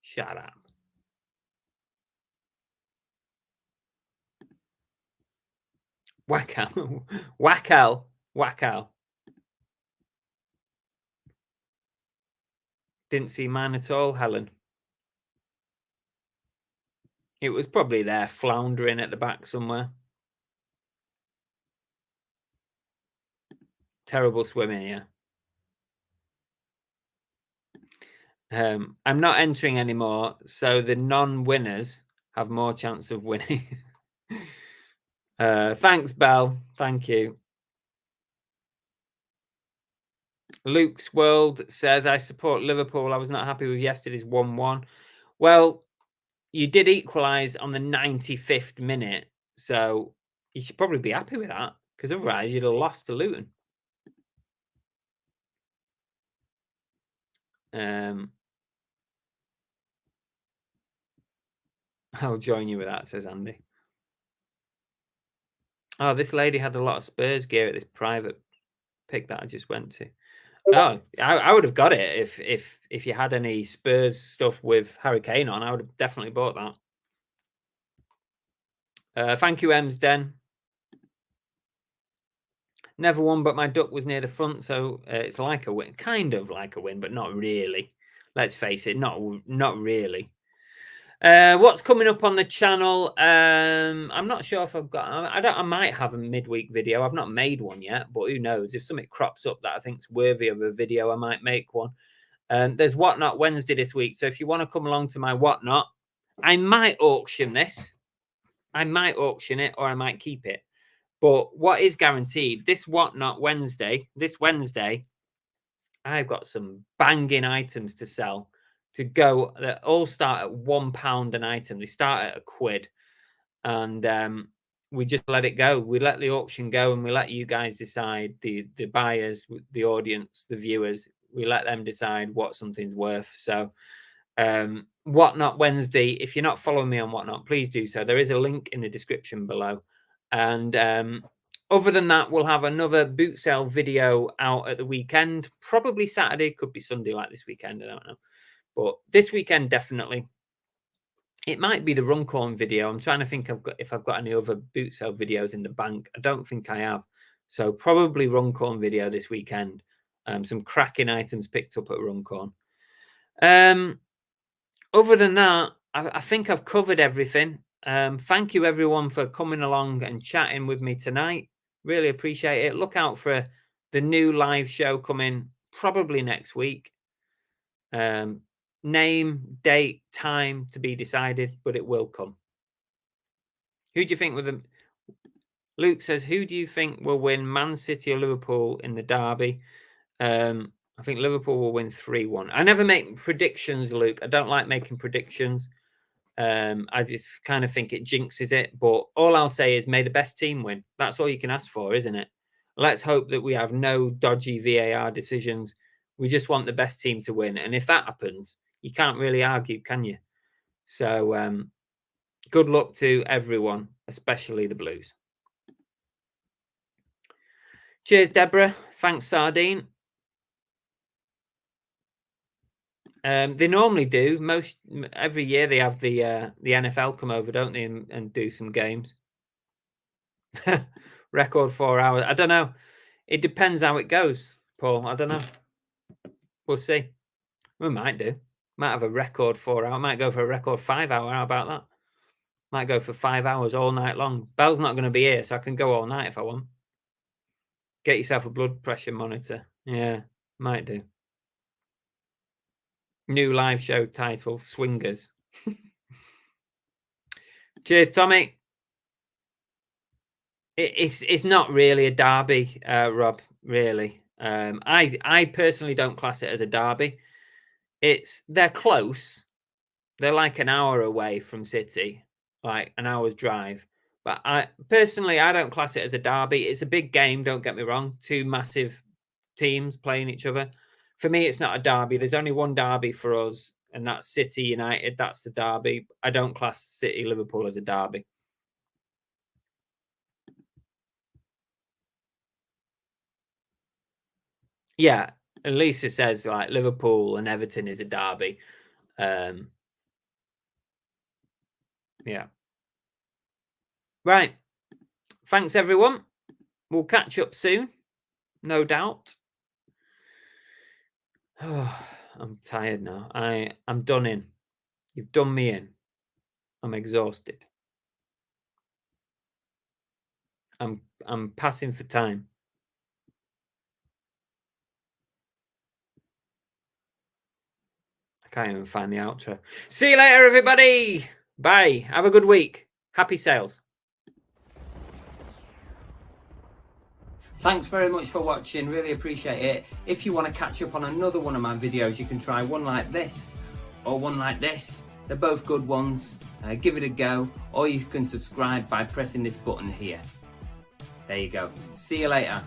Shut up. Wackow. Wackow. Wackow. Didn't see mine at all, Helen. It was probably there floundering at the back somewhere. Terrible swimming, yeah. I'm not entering anymore, so the non-winners have more chance of winning. Thanks, Belle. Thank you. Luke's World says, I support Liverpool. I was not happy with yesterday's 1-1. Well, you did equalise on the 95th minute, so you should probably be happy with that, because otherwise you'd have lost to Luton. I'll join you with that, says Andy. Oh, this lady had a lot of Spurs gear at this private pick that I just went to. Oh, I would have got it if you had any Spurs stuff with Harry Kane on. I would have definitely bought that. Thank you, Emsden. Never won, but my duck was near the front, so it's like a win. Kind of like a win, but not really. Let's face it, not really. What's coming up on the channel? I'm not sure if I've got. I might have a midweek video. I've not made one yet, but who knows? If something crops up that I think's worthy of a video, I might make one. There's Whatnot Wednesday this week, so if you want to come along to my Whatnot, I might auction this. I might auction it, or I might keep it. But what is guaranteed? This Whatnot Wednesday, I've got some banging items to sell. To go, that all start at £1 an item. They start at £1, and we just let it go. We let the auction go, and we let you guys decide, the buyers, the audience, the viewers. We let them decide what something's worth. So, Whatnot Wednesday. If you're not following me on Whatnot, please do so. There is a link in the description below. And other than that, we'll have another boot sale video out at the weekend. Probably Saturday, could be Sunday, like this weekend. I don't know. But this weekend, definitely. It might be the Runcorn video. I'm trying to think if I've got any other boot sale videos in the bank. I don't think I have. So probably Runcorn video this weekend. Some cracking items picked up at Runcorn. Other than that, I think I've covered everything. Thank you, everyone, for coming along and chatting with me tonight. Really appreciate it. Look out for the new live show coming probably next week. Name, date, time to be decided, but it will come. Who do you think with them? Luke says, who do you think will win, Man City or Liverpool in the derby? I think Liverpool will win 3-1. I never make predictions, Luke. I don't like making predictions. I just kind of think it jinxes it. But all I'll say is may the best team win. That's all you can ask for, isn't it? Let's hope that we have no dodgy VAR decisions. We just want the best team to win. And if that happens, you can't really argue, can you? So good luck to everyone, especially the Blues. Cheers, Deborah. Thanks, Sardine. They normally do. Every year they have the NFL come over, don't they, and do some games. Record 4 hours. I don't know. It depends how it goes, Paul. I don't know. We'll see. We might do. Might have a record 4 hour. Might go for a record 5 hour. How about that? Might go for 5 hours all night long. Belle's not going to be here, so I can go all night if I want. Get yourself a blood pressure monitor. Yeah, might do. New live show title, Swingers. Cheers, Tommy. It's not really a derby, Rob, really. I personally don't class it as a derby. They're close. They're like an hour away from City, like an hour's drive. But I don't class it as a derby. It's a big game, don't get me wrong. Two massive teams playing each other. For me, it's not a derby. There's only one derby for us, and that's City United. That's the derby. I don't class City Liverpool as a derby. Yeah, and Lisa says like Liverpool and Everton is a derby. Yeah. Right. Thanks, everyone. We'll catch up soon, no doubt. Oh, I'm tired now. I'm done in. You've done me in. I'm exhausted. I'm passing for time. I can't even find the outro. See you later, everybody. Bye. Have a good week. Happy sales. Thanks very much for watching. Really appreciate it. If you want to catch up on another one of my videos, you can try one like this or one like this. They're both good ones. Give it a go, or you can subscribe by pressing this button here. There you go. See you later.